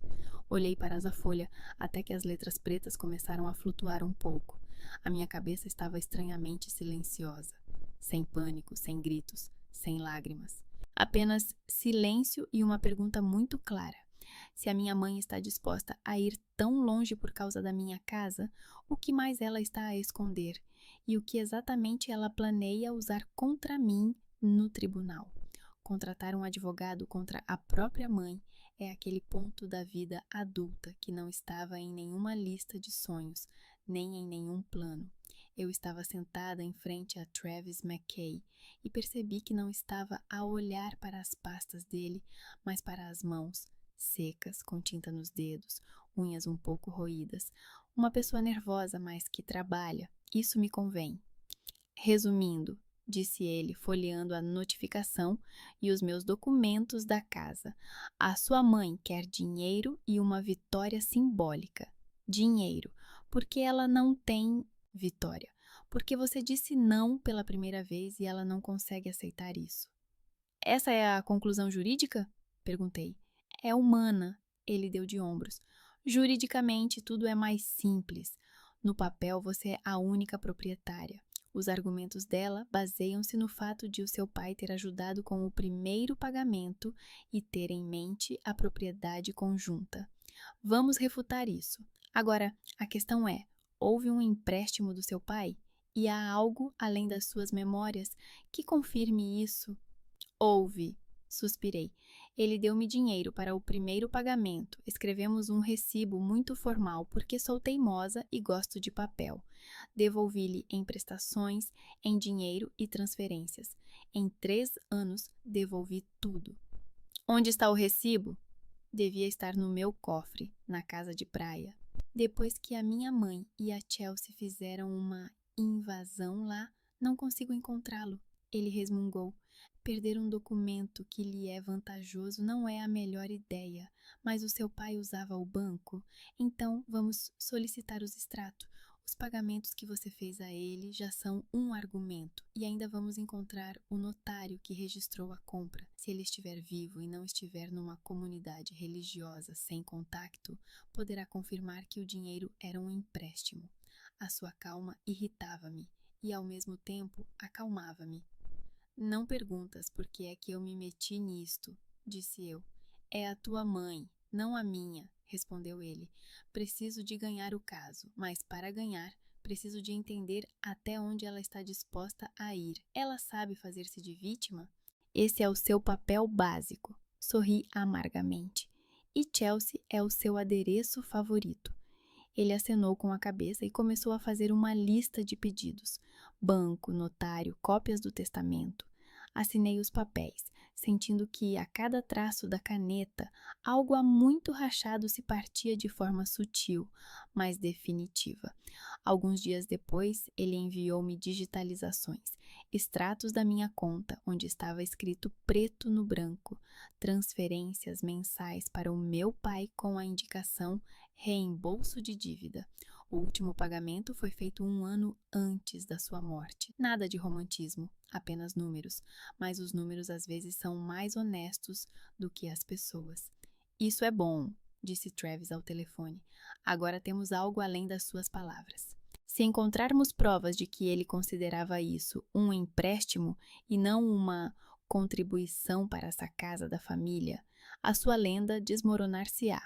Olhei para a folha até que as letras pretas começaram a flutuar um pouco. A minha cabeça estava estranhamente silenciosa. Sem pânico, sem gritos, sem lágrimas. Apenas silêncio e uma pergunta muito clara. Se a minha mãe está disposta a ir tão longe por causa da minha casa, o que mais ela está a esconder? E o que exatamente ela planeia usar contra mim no tribunal? Contratar um advogado contra a própria mãe é aquele ponto da vida adulta que não estava em nenhuma lista de sonhos, nem em nenhum plano. Eu estava sentada em frente a Travis McKay e percebi que não estava a olhar para as pastas dele, mas para as mãos, secas, com tinta nos dedos, unhas um pouco roídas. Uma pessoa nervosa, mas que trabalha. Isso me convém. Resumindo, disse ele, folheando a notificação e os meus documentos da casa. A sua mãe quer dinheiro e uma vitória simbólica. Dinheiro, porque ela não tem vitória. Porque você disse não pela primeira vez e ela não consegue aceitar isso. Essa é a conclusão jurídica? Perguntei. É humana, ele deu de ombros. Juridicamente, tudo é mais simples. No papel, você é a única proprietária. Os argumentos dela baseiam-se no fato de o seu pai ter ajudado com o primeiro pagamento e ter em mente a propriedade conjunta. Vamos refutar isso. Agora, a questão é: houve um empréstimo do seu pai? E há algo além das suas memórias que confirme isso? Houve, suspirei. Ele deu-me dinheiro para o primeiro pagamento. Escrevemos um recibo muito formal porque sou teimosa e gosto de papel. Devolvi-lhe em prestações, em dinheiro e transferências. Em 3 anos, devolvi tudo. Onde está o recibo? Devia estar no meu cofre, na casa de praia. Depois que a minha mãe e a Chelsea fizeram uma invasão lá, não consigo encontrá-lo. Ele resmungou. Perder um documento que lhe é vantajoso não é a melhor ideia, mas o seu pai usava o banco, então vamos solicitar os extratos. Os pagamentos que você fez a ele já são um argumento, e ainda vamos encontrar o notário que registrou a compra. Se ele estiver vivo e não estiver numa comunidade religiosa sem contacto, poderá confirmar que o dinheiro era um empréstimo. A sua calma irritava-me e, ao mesmo tempo, acalmava-me. Não perguntas por que é que eu me meti nisto, disse eu. É a tua mãe, não a minha, respondeu ele. Preciso de ganhar o caso, mas para ganhar, preciso de entender até onde ela está disposta a ir. Ela sabe fazer-se de vítima? Esse é o seu papel básico. Sorri amargamente. E Chelsea é o seu adereço favorito. Ele acenou com a cabeça e começou a fazer uma lista de pedidos. Banco, notário, cópias do testamento. Assinei os papéis, sentindo que, a cada traço da caneta, algo há muito rachado se partia de forma sutil, mas definitiva. Alguns dias depois, ele enviou-me digitalizações, extratos da minha conta, onde estava escrito preto no branco, transferências mensais para o meu pai com a indicação reembolso de dívida. O último pagamento foi feito 1 ano antes da sua morte. Nada de romantismo, apenas números, mas os números às vezes são mais honestos do que as pessoas. Isso é bom, disse Travis ao telefone. Agora temos algo além das suas palavras. Se encontrarmos provas de que ele considerava isso um empréstimo e não uma contribuição para essa casa da família, a sua lenda desmoronar-se-á.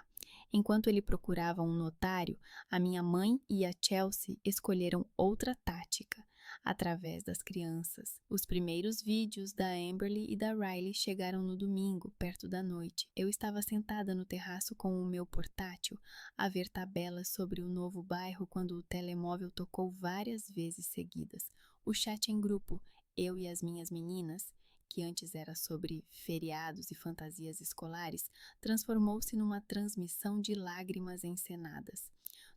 Enquanto ele procurava um notário, a minha mãe e a Chelsea escolheram outra tática, através das crianças. Os primeiros vídeos da Amberly e da Riley chegaram no domingo, perto da noite. Eu estava sentada no terraço com o meu portátil, a ver tabelas sobre o novo bairro quando o telemóvel tocou várias vezes seguidas. O chat em grupo, eu e as minhas meninas, que antes era sobre feriados e fantasias escolares, transformou-se numa transmissão de lágrimas encenadas.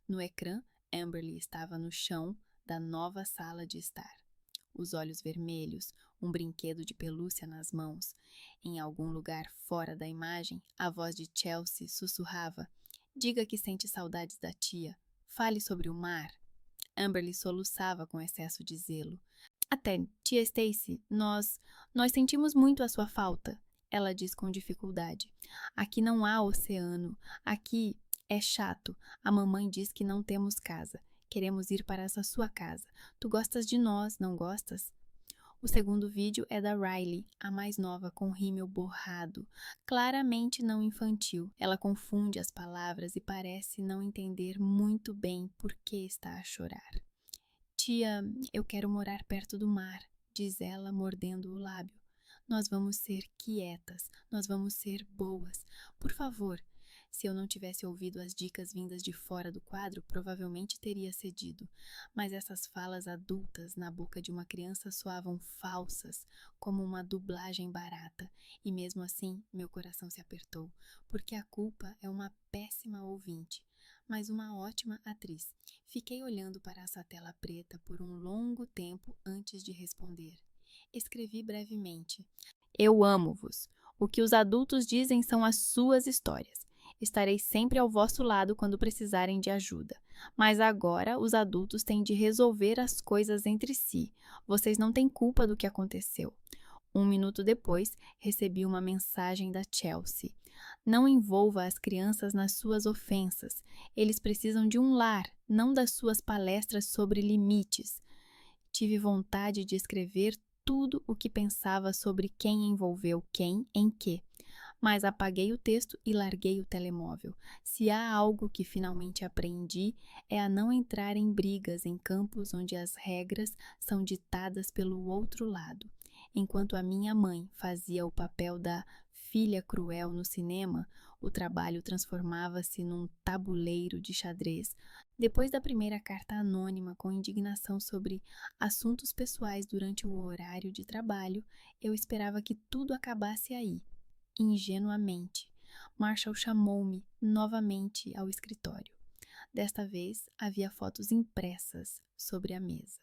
No ecrã, Amberly estava no chão da nova sala de estar. Os olhos vermelhos, um brinquedo de pelúcia nas mãos. Em algum lugar fora da imagem, a voz de Chelsea sussurrava: "Diga que sente saudades da tia. Fale sobre o mar." Amberly soluçava com excesso de zelo. "Até, tia Stacy, nós sentimos muito a sua falta", ela diz com dificuldade. "Aqui não há oceano. Aqui é chato. A mamãe diz que não temos casa. Queremos ir para essa sua casa. Tu gostas de nós, não gostas?" O segundo vídeo é da Riley, a mais nova, com rímel borrado, claramente não infantil. Ela confunde as palavras e parece não entender muito bem por que está a chorar. Tia, eu quero morar perto do mar, diz ela, mordendo o lábio. Nós vamos ser quietas, nós vamos ser boas. Por favor. Se eu não tivesse ouvido as dicas vindas de fora do quadro, provavelmente teria cedido. Mas essas falas adultas na boca de uma criança soavam falsas, como uma dublagem barata. E mesmo assim, meu coração se apertou, porque a culpa é uma péssima ouvinte, mas uma ótima atriz. Fiquei olhando para essa tela preta por um longo tempo antes de responder. Escrevi brevemente. Eu amo-vos. O que os adultos dizem são as suas histórias. Estarei sempre ao vosso lado quando precisarem de ajuda. Mas agora os adultos têm de resolver as coisas entre si. Vocês não têm culpa do que aconteceu. 1 minuto depois, recebi uma mensagem da Chelsea. Não envolva as crianças nas suas ofensas. Eles precisam de um lar, não das suas palestras sobre limites. Tive vontade de escrever tudo o que pensava sobre quem envolveu quem em quê. Mas apaguei o texto e larguei o telemóvel. Se há algo que finalmente aprendi, é a não entrar em brigas em campos onde as regras são ditadas pelo outro lado. Enquanto a minha mãe fazia o papel da filha cruel no cinema, o trabalho transformava-se num tabuleiro de xadrez. Depois da primeira carta anônima com indignação sobre assuntos pessoais durante o horário de trabalho, eu esperava que tudo acabasse aí. Ingenuamente, Marshall chamou-me novamente ao escritório. Desta vez, havia fotos impressas sobre a mesa.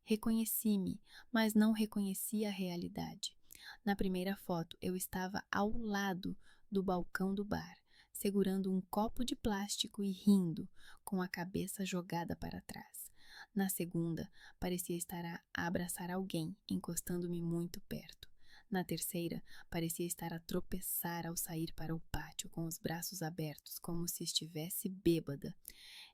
Reconheci-me, mas não reconheci a realidade. Na primeira foto, eu estava ao lado do balcão do bar, segurando um copo de plástico e rindo, com a cabeça jogada para trás. Na segunda, parecia estar a abraçar alguém, encostando-me muito perto. Na terceira, parecia estar a tropeçar ao sair para o pátio com os braços abertos, como se estivesse bêbada.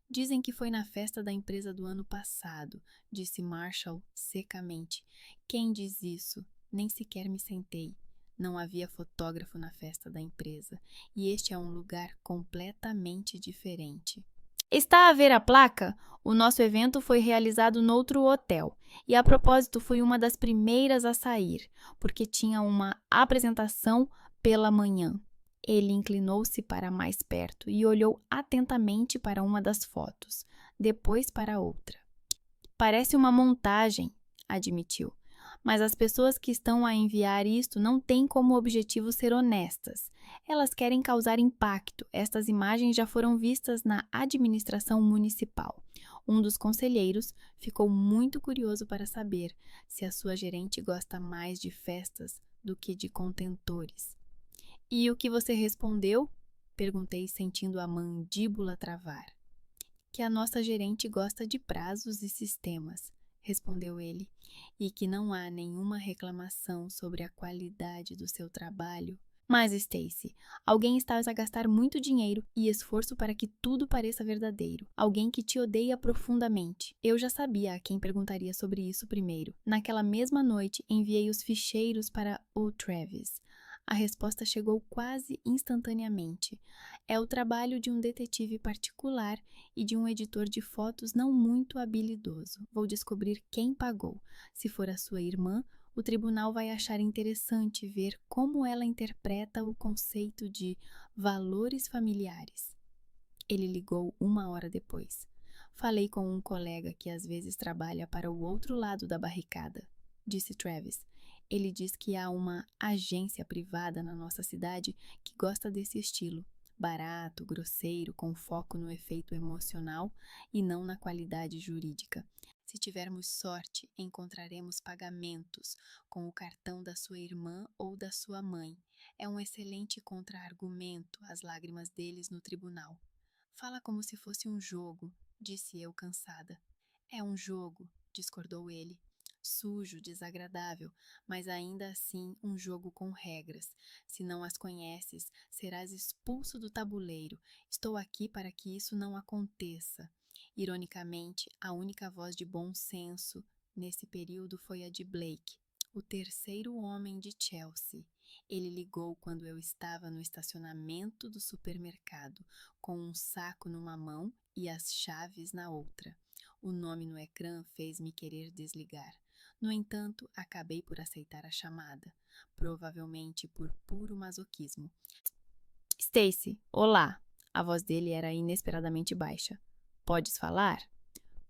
Dizem que foi na festa da empresa do ano passado, disse Marshall secamente. Quem diz isso? Nem sequer me sentei. Não havia fotógrafo na festa da empresa, e este é um lugar completamente diferente. Está a ver a placa? O nosso evento foi realizado noutro hotel. E a propósito, fui uma das primeiras a sair, porque tinha uma apresentação pela manhã. Ele inclinou-se para mais perto e olhou atentamente para uma das fotos, depois para outra. Parece uma montagem, admitiu. Mas as pessoas que estão a enviar isto não têm como objetivo ser honestas. Elas querem causar impacto. Estas imagens já foram vistas na administração municipal. Um dos conselheiros ficou muito curioso para saber se a sua gerente gosta mais de festas do que de contentores. E o que você respondeu? Perguntei, sentindo a mandíbula travar. Que a nossa gerente gosta de prazos e sistemas, respondeu ele, e que não há nenhuma reclamação sobre a qualidade do seu trabalho. Mas, Stacy, alguém está a gastar muito dinheiro e esforço para que tudo pareça verdadeiro. Alguém que te odeia profundamente. Eu já sabia a quem perguntaria sobre isso primeiro. Naquela mesma noite, enviei os ficheiros para o Travis. A resposta chegou quase instantaneamente. É o trabalho de um detetive particular e de um editor de fotos não muito habilidoso. Vou descobrir quem pagou. Se for a sua irmã, o tribunal vai achar interessante ver como ela interpreta o conceito de valores familiares. Ele ligou 1 hora depois. Falei com um colega que às vezes trabalha para o outro lado da barricada, disse Travis. Ele diz que há uma agência privada na nossa cidade que gosta desse estilo. Barato, grosseiro, com foco no efeito emocional e não na qualidade jurídica. Se tivermos sorte, encontraremos pagamentos com o cartão da sua irmã ou da sua mãe. É um excelente contra-argumento às lágrimas deles no tribunal. Fala como se fosse um jogo, disse eu cansada. É um jogo, discordou ele. Sujo, desagradável, mas ainda assim um jogo com regras. Se não as conheces, serás expulso do tabuleiro. Estou aqui para que isso não aconteça. Ironicamente, a única voz de bom senso nesse período foi a de Blake. O terceiro homem de Chelsea. Ele ligou quando eu estava no estacionamento do supermercado, com um saco numa mão e as chaves na outra. O nome no ecrã fez-me querer desligar. No entanto, acabei por aceitar a chamada, provavelmente por puro masoquismo. Stacy, olá! A voz dele era inesperadamente baixa. Podes falar?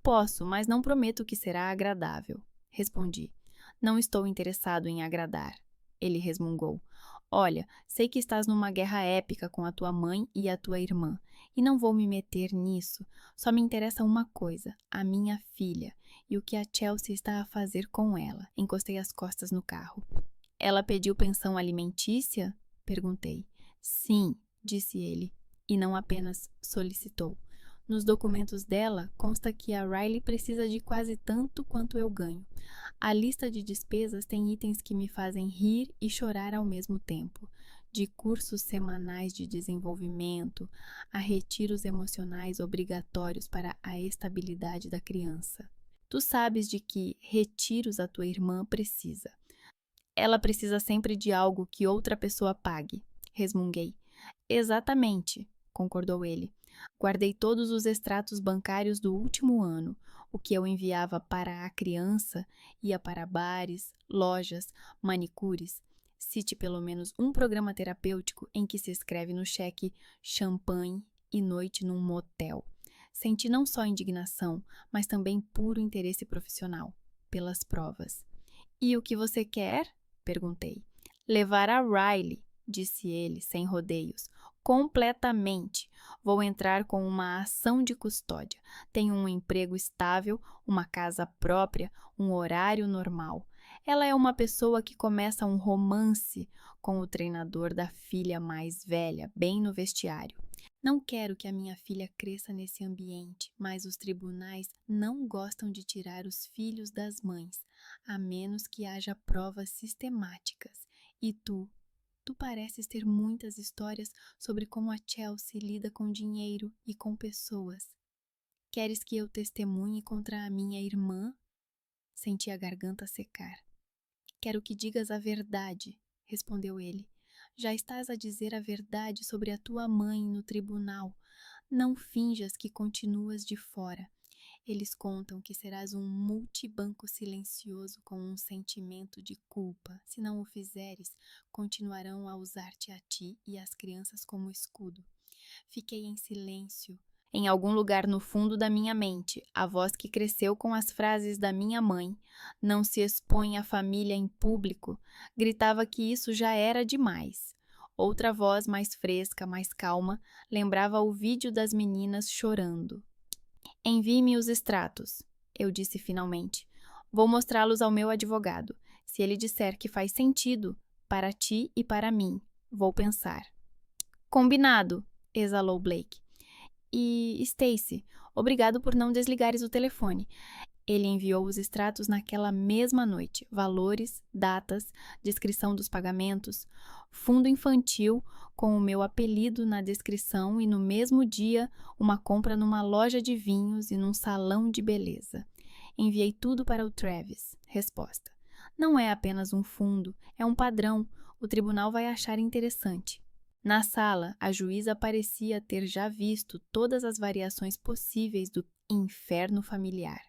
Posso, mas não prometo que será agradável, respondi. Não estou interessado em agradar. Ele resmungou. Olha, sei que estás numa guerra épica com a tua mãe e a tua irmã, e não vou me meter nisso. Só me interessa uma coisa, a minha filha, e o que a Chelsea está a fazer com ela. Encostei as costas no carro. Ela pediu pensão alimentícia? Perguntei. Sim, disse ele, e não apenas solicitou. Nos documentos dela consta que a Riley precisa de quase tanto quanto eu ganho. A lista de despesas tem itens que me fazem rir e chorar ao mesmo tempo, de cursos semanais de desenvolvimento a retiros emocionais obrigatórios para a estabilidade da criança. Tu sabes de que retiros a tua irmã precisa. Ela precisa sempre de algo que outra pessoa pague, resmunguei. Exatamente, concordou ele. Guardei todos os extratos bancários do último ano. O que eu enviava para a criança ia para bares, lojas, manicures. Cite pelo menos um programa terapêutico em que se escreve no cheque champanhe e noite num motel. Senti não só indignação, mas também puro interesse profissional, pelas provas. E o que você quer? Perguntei. Levar a Riley, disse ele, sem rodeios. Completamente. Vou entrar com uma ação de custódia. Tenho um emprego estável, uma casa própria, um horário normal. Ela é uma pessoa que começa um romance com o treinador da filha mais velha, bem no vestiário. Não quero que a minha filha cresça nesse ambiente, mas os tribunais não gostam de tirar os filhos das mães, a menos que haja provas sistemáticas. E tu pareces ter muitas histórias sobre como a Chelsea lida com dinheiro e com pessoas. Queres que eu testemunhe contra a minha irmã? Senti a garganta secar. Quero que digas a verdade, respondeu ele. Já estás a dizer a verdade sobre a tua mãe no tribunal. Não finjas que continuas de fora. Eles contam que serás um multibanco silencioso com um sentimento de culpa. Se não o fizeres, continuarão a usar-te a ti e às crianças como escudo. Fiquei em silêncio. Em algum lugar no fundo da minha mente, a voz que cresceu com as frases da minha mãe, não se expõe à família em público, gritava que isso já era demais. Outra voz mais fresca, mais calma, lembrava o vídeo das meninas chorando. Envie-me os extratos, eu disse finalmente. Vou mostrá-los ao meu advogado. Se ele disser que faz sentido, para ti e para mim, vou pensar. Combinado, exalou Blake. E, Stacy, obrigado por não desligares o telefone. Ele enviou os extratos naquela mesma noite. Valores, datas, descrição dos pagamentos, fundo infantil com o meu apelido na descrição e no mesmo dia uma compra numa loja de vinhos e num salão de beleza. Enviei tudo para o Travis. Resposta. Não é apenas um fundo, é um padrão. O tribunal vai achar interessante. Na sala, a juíza parecia ter já visto todas as variações possíveis do inferno familiar.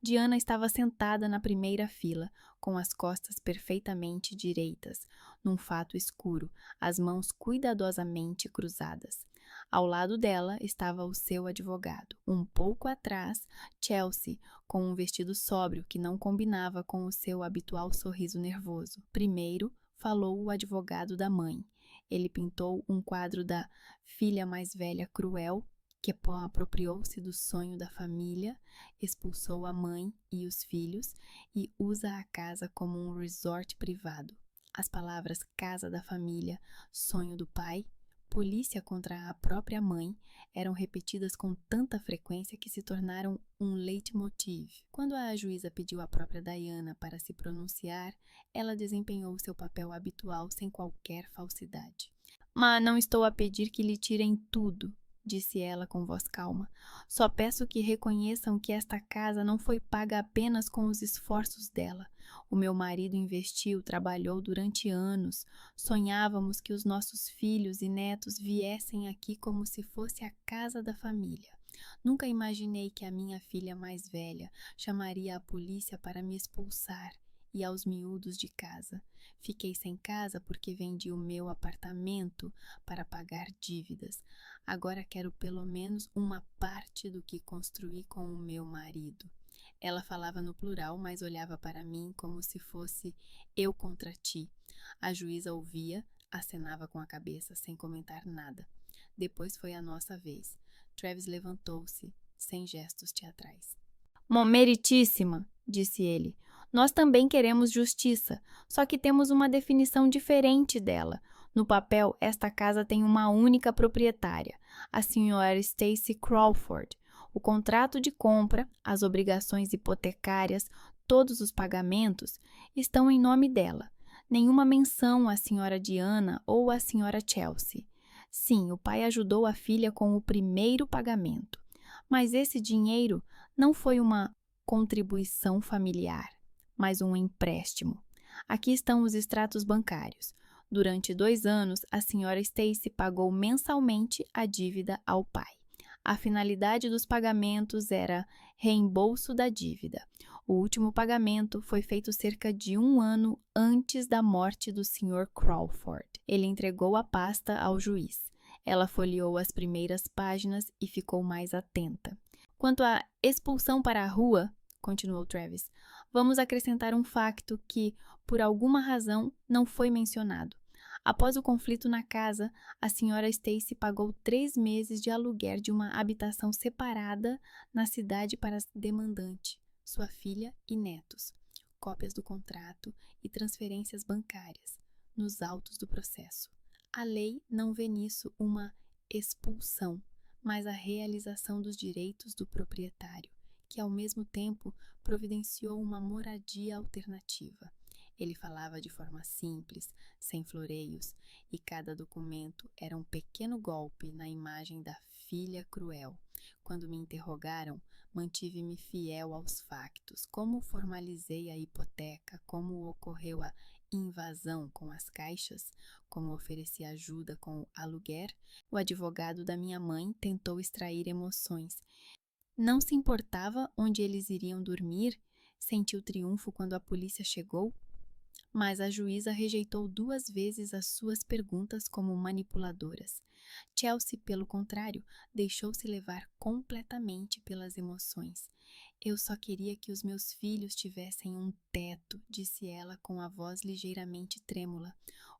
Diana estava sentada na primeira fila, com as costas perfeitamente direitas, num fato escuro, as mãos cuidadosamente cruzadas. Ao lado dela estava o seu advogado. Um pouco atrás, Chelsea, com um vestido sóbrio que não combinava com o seu habitual sorriso nervoso. Primeiro, falou o advogado da mãe. Ele pintou um quadro da filha mais velha cruel, que apropriou-se do sonho da família, expulsou a mãe e os filhos e usa a casa como um resort privado. As palavras casa da família, sonho do pai, polícia contra a própria mãe eram repetidas com tanta frequência que se tornaram um leitmotiv. Quando a juíza pediu à própria Diana para se pronunciar, ela desempenhou seu papel habitual sem qualquer falsidade. Mas não estou a pedir que lhe tirem tudo, disse ela com voz calma. Só peço que reconheçam que esta casa não foi paga apenas com os esforços dela. O meu marido investiu, trabalhou durante anos. Sonhávamos que os nossos filhos e netos viessem aqui como se fosse a casa da família. Nunca imaginei que a minha filha mais velha chamaria a polícia para me expulsar e aos miúdos de casa. Fiquei sem casa porque vendi o meu apartamento para pagar dívidas. Agora quero pelo menos uma parte do que construí com o meu marido. Ela falava no plural, mas olhava para mim como se fosse eu contra ti. A juíza ouvia, acenava com a cabeça sem comentar nada. Depois foi a nossa vez. Travis levantou-se, sem gestos teatrais. Meritíssima, disse ele. Nós também queremos justiça, só que temos uma definição diferente dela. No papel, esta casa tem uma única proprietária, a senhora Stacy Crawford. O contrato de compra, as obrigações hipotecárias, todos os pagamentos estão em nome dela. Nenhuma menção à senhora Diana ou à senhora Chelsea. Sim, o pai ajudou a filha com o primeiro pagamento, mas esse dinheiro não foi uma contribuição familiar, mas um empréstimo. Aqui estão os extratos bancários. Durante 2 anos, a senhora Stacy pagou mensalmente a dívida ao pai. A finalidade dos pagamentos era reembolso da dívida. O último pagamento foi feito cerca de 1 ano antes da morte do Sr. Crawford. Ele entregou a pasta ao juiz. Ela folheou as primeiras páginas e ficou mais atenta. Quanto à expulsão para a rua, continuou Travis, vamos acrescentar um facto que, por alguma razão, não foi mencionado. Após o conflito na casa, a senhora Stacy pagou 3 meses de aluguer de uma habitação separada na cidade para a demandante, sua filha e netos. Cópias do contrato e transferências bancárias, nos autos do processo. A lei não vê nisso uma expulsão, mas a realização dos direitos do proprietário, que ao mesmo tempo providenciou uma moradia alternativa. Ele falava de forma simples, sem floreios, e cada documento era um pequeno golpe na imagem da filha cruel. Quando me interrogaram, mantive-me fiel aos factos, como formalizei a hipoteca, como ocorreu a invasão com as caixas, como ofereci ajuda com o aluguer. O advogado da minha mãe tentou extrair emoções. Não se importava onde eles iriam dormir? Sentiu triunfo quando a polícia chegou? Mas a juíza rejeitou 2 vezes as suas perguntas como manipuladoras. Chelsea, pelo contrário, deixou-se levar completamente pelas emoções. Eu só queria que os meus filhos tivessem um teto, disse ela com a voz ligeiramente trêmula.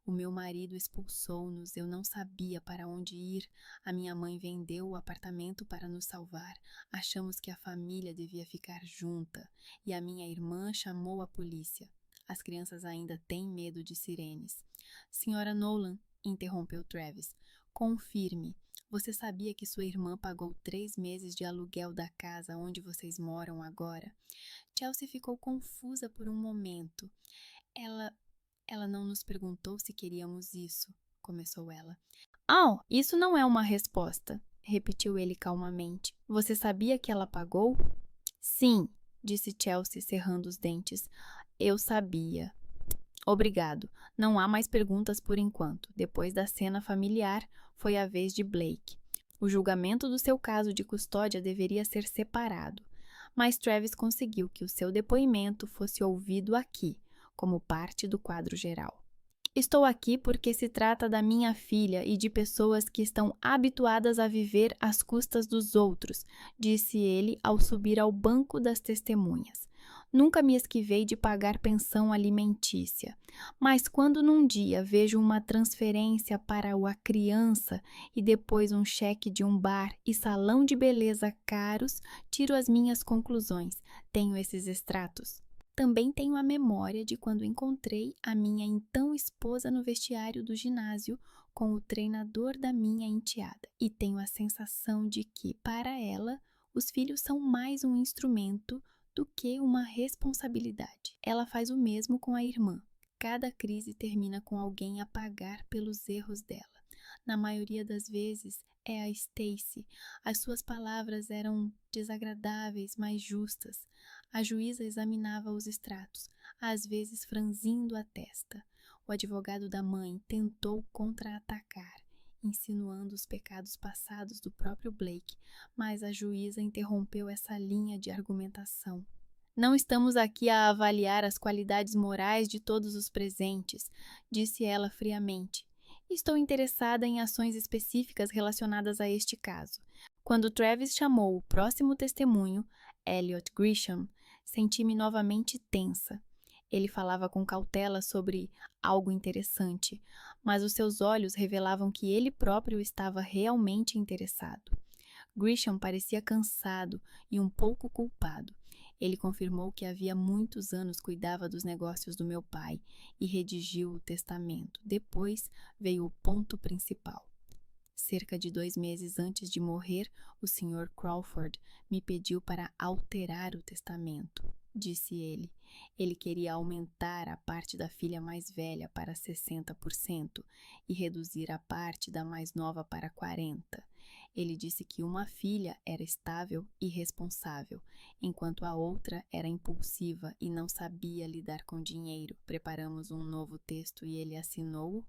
O meu marido expulsou-nos, eu não sabia para onde ir. A minha mãe vendeu o apartamento para nos salvar. Achamos que a família devia ficar junta e a minha irmã chamou a polícia. As crianças ainda têm medo de sirenes. Senhora Nolan, interrompeu Travis, confirme. Você sabia que sua irmã pagou 3 meses de aluguel da casa onde vocês moram agora? Chelsea ficou confusa por um momento. Ela não nos perguntou se queríamos isso, começou ela. Oh, isso não é uma resposta, repetiu ele calmamente. Você sabia que ela pagou? Sim, disse Chelsea cerrando os dentes. Eu sabia. Obrigado. Não há mais perguntas por enquanto. Depois da cena familiar, foi a vez de Blake. O julgamento do seu caso de custódia deveria ser separado, mas Travis conseguiu que o seu depoimento fosse ouvido aqui, como parte do quadro geral. Estou aqui porque se trata da minha filha e de pessoas que estão habituadas a viver às custas dos outros, disse ele ao subir ao banco das testemunhas. Nunca me esquivei de pagar pensão alimentícia, mas quando num dia vejo uma transferência para a criança e depois um cheque de um bar e salão de beleza caros, tiro as minhas conclusões. Tenho esses extratos. Também tenho a memória de quando encontrei a minha então esposa no vestiário do ginásio com o treinador da minha enteada, e tenho a sensação de que, para ela, os filhos são mais um instrumento do que uma responsabilidade. Ela faz o mesmo com a irmã. Cada crise termina com alguém a pagar pelos erros dela. Na maioria das vezes, é a Stacy. As suas palavras eram desagradáveis, mas justas. A juíza examinava os extratos. às vezes franzindo a testa. O advogado da mãe tentou contra-atacar, insinuando os pecados passados do próprio Blake, mas a juíza interrompeu essa linha de argumentação. Não estamos aqui a avaliar as qualidades morais de todos os presentes, disse ela friamente. Estou interessada em ações específicas relacionadas a este caso. Quando Travis chamou o próximo testemunho, Elliot Grisham, senti-me novamente tensa. Ele falava com cautela sobre algo interessante, mas os seus olhos revelavam que ele próprio estava realmente interessado. Grisham parecia cansado e um pouco culpado. Ele confirmou que havia muitos anos cuidava dos negócios do meu pai e redigiu o testamento. Depois veio o ponto principal. Cerca de 2 meses antes de morrer, o Sr. Crawford me pediu para alterar o testamento, disse ele. Ele queria aumentar a parte da filha mais velha para 60% e reduzir a parte da mais nova para 40%. Ele disse que uma filha era estável e responsável, enquanto a outra era impulsiva e não sabia lidar com dinheiro. Preparamos um novo texto e ele assinou-o.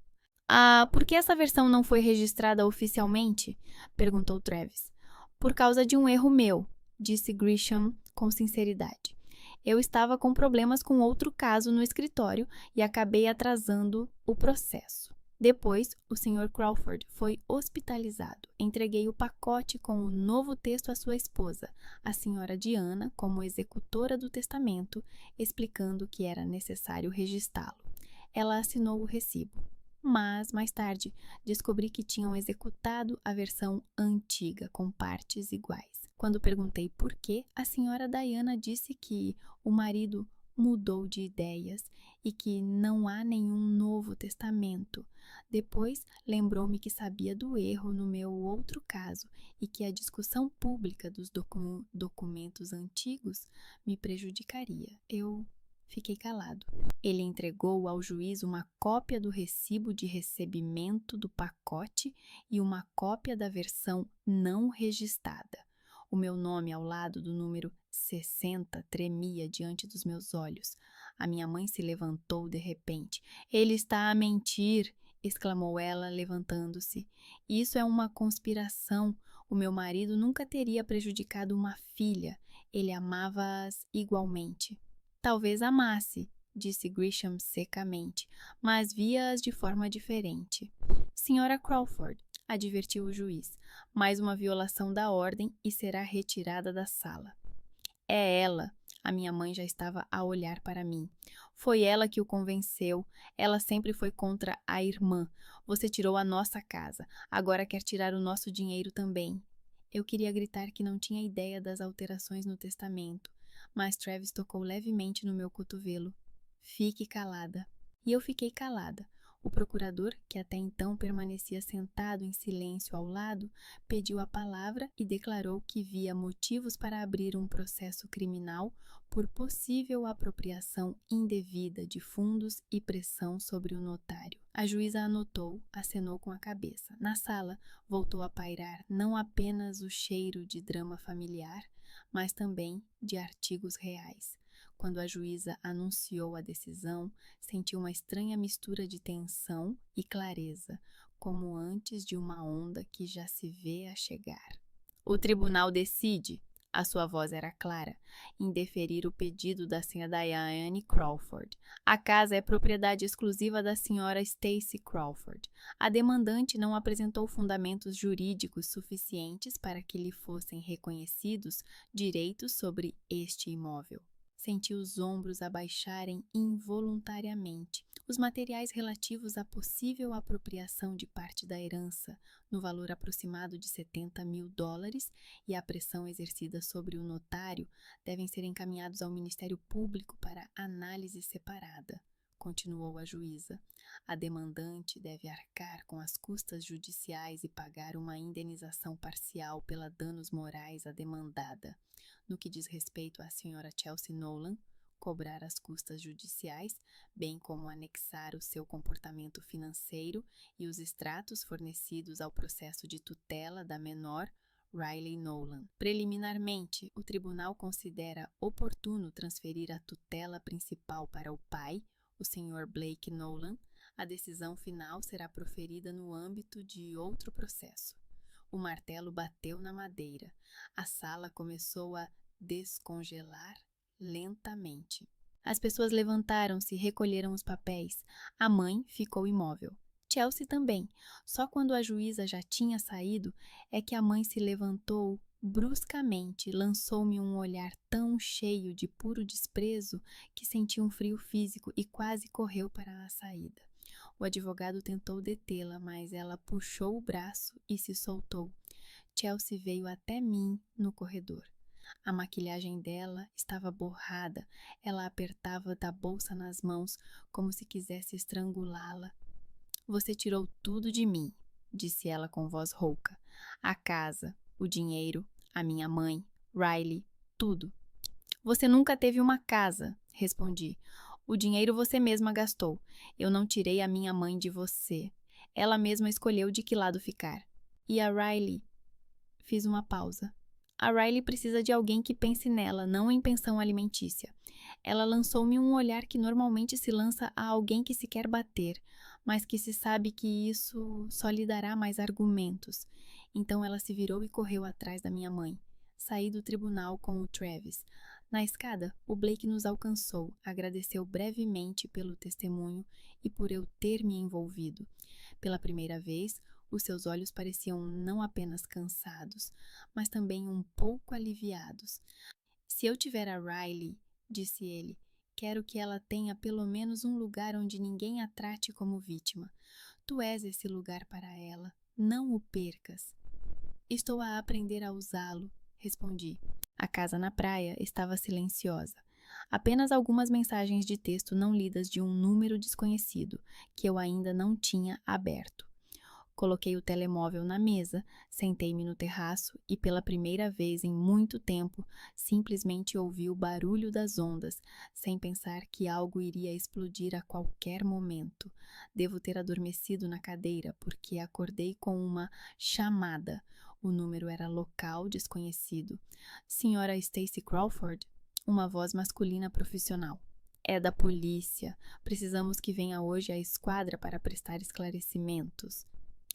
Por que essa versão não foi registrada oficialmente? Perguntou Travis. Por causa de um erro meu, disse Grisham com sinceridade. Eu estava com problemas com outro caso no escritório e acabei atrasando o processo. Depois, o Sr. Crawford foi hospitalizado. Entreguei o pacote com o novo texto à sua esposa, a Sra. Diana, como executora do testamento, explicando que era necessário registrá-lo. Ela assinou o recibo. Mas, mais tarde, descobri que tinham executado a versão antiga, com partes iguais. Quando perguntei por quê, a senhora Diana disse que o marido mudou de ideias e que não há nenhum novo testamento. Depois, lembrou-me que sabia do erro no meu outro caso e que a discussão pública dos documentos antigos me prejudicaria. Eu fiquei calado. Ele entregou ao juiz uma cópia do recibo de recebimento do pacote e uma cópia da versão não registrada. O meu nome ao lado do número 60 tremia diante dos meus olhos. A minha mãe se levantou de repente. Ele está a mentir, exclamou ela, levantando-se. Isso é uma conspiração. O meu marido nunca teria prejudicado uma filha. Ele amava-as igualmente. Talvez amasse, disse Grisham secamente, mas via-as de forma diferente. Senhora Crawford, advertiu o juiz, mais uma violação da ordem e será retirada da sala. É ela. A minha mãe já estava a olhar para mim. Foi ela que o convenceu. Ela sempre foi contra a irmã. Você tirou a nossa casa. Agora quer tirar o nosso dinheiro também. Eu queria gritar que não tinha ideia das alterações no testamento, mas Travis tocou levemente no meu cotovelo. Fique calada. E eu fiquei calada. O procurador, que até então permanecia sentado em silêncio ao lado, pediu a palavra e declarou que via motivos para abrir um processo criminal por possível apropriação indevida de fundos e pressão sobre o notário. A juíza anotou, acenou com a cabeça. Na sala, voltou a pairar não apenas o cheiro de drama familiar, mas também de artigos reais. Quando a juíza anunciou a decisão, senti uma estranha mistura de tensão e clareza, como antes de uma onda que já se vê a chegar. O tribunal decide, a sua voz era clara, em deferir o pedido da senhora Diane Crawford. A casa é propriedade exclusiva da senhora Stacy Crawford. A demandante não apresentou fundamentos jurídicos suficientes para que lhe fossem reconhecidos direitos sobre este imóvel. Senti os ombros abaixarem involuntariamente. Os materiais relativos à possível apropriação de parte da herança, no valor aproximado de $70.000, e a pressão exercida sobre o notário devem ser encaminhados ao Ministério Público para análise separada, continuou a juíza. A demandante deve arcar com as custas judiciais e pagar uma indenização parcial pela danos morais à demandada. No que diz respeito à senhora Chelsea Nolan, cobrar as custas judiciais, bem como anexar o seu comportamento financeiro e os extratos fornecidos ao processo de tutela da menor Riley Nolan. Preliminarmente, o tribunal considera oportuno transferir a tutela principal para o pai, o Sr. Blake Nolan. A decisão final será proferida no âmbito de outro processo. O martelo bateu na madeira. A sala começou a descongelar lentamente. As pessoas levantaram-se e recolheram os papéis. A mãe ficou imóvel. Chelsea também. Só quando a juíza já tinha saído é que a mãe se levantou bruscamente, lançou-me um olhar tão cheio de puro desprezo que senti um frio físico e quase correu para a saída. O advogado tentou detê-la, mas ela puxou o braço e se soltou. Chelsea veio até mim no corredor. A maquilhagem dela estava borrada. Ela apertava da bolsa nas mãos como se quisesse estrangulá-la. Você tirou tudo de mim, disse ela com voz rouca. A casa, o dinheiro, a minha mãe, Riley, tudo. Você nunca teve uma casa, respondi. O dinheiro você mesma gastou. Eu não tirei a minha mãe de você. Ela mesma escolheu de que lado ficar. E a Riley? Fiz uma pausa. A Riley precisa de alguém que pense nela, não em pensão alimentícia. Ela lançou-me um olhar que normalmente se lança a alguém que se quer bater, mas que se sabe que isso só lhe dará mais argumentos. Então ela se virou e correu atrás da minha mãe. Saí do tribunal com o Travis. Na escada, o Blake nos alcançou, agradeceu brevemente pelo testemunho e por eu ter me envolvido. Pela primeira vez, os seus olhos pareciam não apenas cansados, mas também um pouco aliviados. Se eu tiver a Riley, disse ele, quero que ela tenha pelo menos um lugar onde ninguém a trate como vítima. Tu és esse lugar para ela. Não o percas. Estou a aprender a usá-lo, respondi. A casa na praia estava silenciosa. Apenas algumas mensagens de texto não lidas de um número desconhecido, que eu ainda não tinha aberto. Coloquei o telemóvel na mesa, sentei-me no terraço e, pela primeira vez em muito tempo, simplesmente ouvi o barulho das ondas, sem pensar que algo iria explodir a qualquer momento. Devo ter adormecido na cadeira, porque acordei com uma chamada. O número era local, desconhecido. Senhora Stacy Crawford? Uma voz masculina profissional. É da polícia. Precisamos que venha hoje a esquadra para prestar esclarecimentos.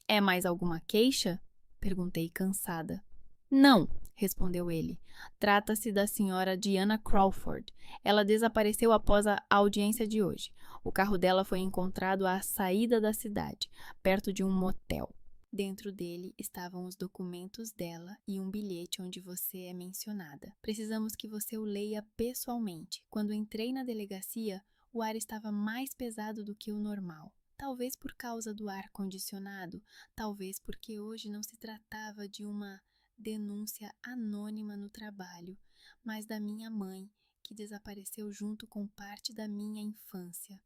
É mais alguma queixa? Perguntei cansada. Não, respondeu ele. Trata-se da senhora Diana Crawford. Ela desapareceu após a audiência de hoje. O carro dela foi encontrado à saída da cidade, perto de um motel. Dentro dele estavam os documentos dela e um bilhete onde você é mencionada. Precisamos que você o leia pessoalmente. Quando entrei na delegacia, o ar estava mais pesado do que o normal. Talvez por causa do ar-condicionado, talvez porque hoje não se tratava de uma denúncia anônima no trabalho, mas da minha mãe, que desapareceu junto com parte da minha infância.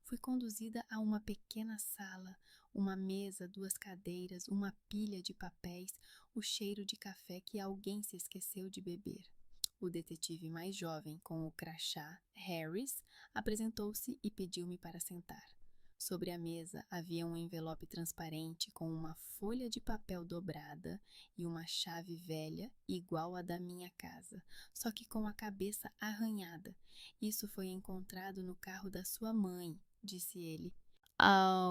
Fui conduzida a uma pequena sala, uma mesa, 2 cadeiras, uma pilha de papéis, o cheiro de café que alguém se esqueceu de beber. O detetive mais jovem, com o crachá, Harris, apresentou-se e pediu-me para sentar. Sobre a mesa havia um envelope transparente com uma folha de papel dobrada e uma chave velha igual à da minha casa, só que com a cabeça arranhada. Isso foi encontrado no carro da sua mãe, disse ele.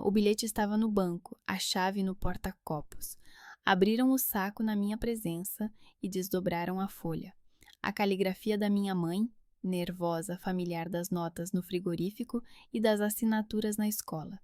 O bilhete estava no banco, a chave no porta-copos. Abriram o saco na minha presença e desdobraram a folha. A caligrafia da minha mãe, nervosa, familiar das notas no frigorífico e das assinaturas na escola.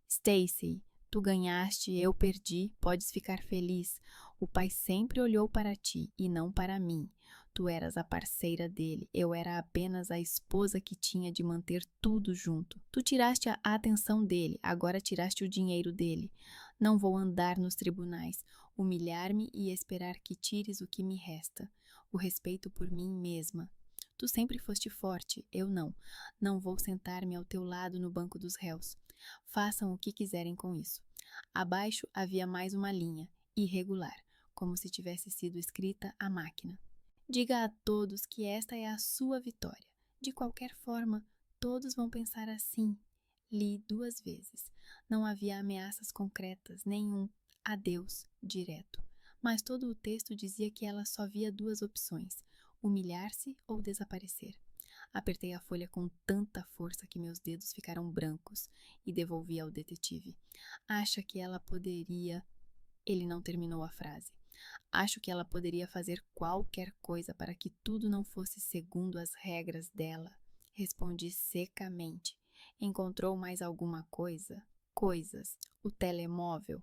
Stacy, tu ganhaste, eu perdi, podes ficar feliz. O pai sempre olhou para ti e não para mim. Tu eras a parceira dele, eu era apenas a esposa que tinha de manter tudo junto. Tu tiraste a atenção dele, agora tiraste o dinheiro dele. Não vou andar nos tribunais, humilhar-me e esperar que tires o que me resta, o respeito por mim mesma. Tu sempre foste forte, eu não. Não vou sentar-me ao teu lado no banco dos réus. Façam o que quiserem com isso. Abaixo havia mais uma linha, irregular, como se tivesse sido escrita à máquina. Diga a todos que esta é a sua vitória. De qualquer forma, todos vão pensar assim. Li 2 vezes. Não havia ameaças concretas, nem um adeus direto. mas todo o texto dizia que ela só via 2 opções: humilhar-se ou desaparecer. Apertei a folha com tanta força que meus dedos ficaram brancos e devolvi ao detetive. Acha que ela poderia... Ele não terminou a frase. Acho que ela poderia fazer qualquer coisa para que tudo não fosse segundo as regras dela. Respondi secamente. Encontrou mais alguma coisa? Coisas. O telemóvel.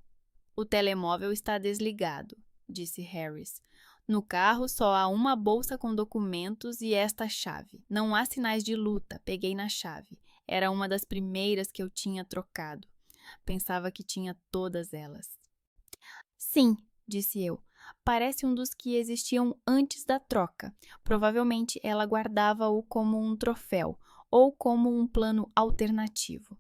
O telemóvel está desligado, disse Harris. No carro só há uma bolsa com documentos e esta chave. Não há sinais de luta. Peguei na chave. Era uma das primeiras que eu tinha trocado. Pensava que tinha todas elas. Sim, disse eu. Parece um dos que existiam antes da troca. Provavelmente ela guardava-o como um troféu ou como um plano alternativo.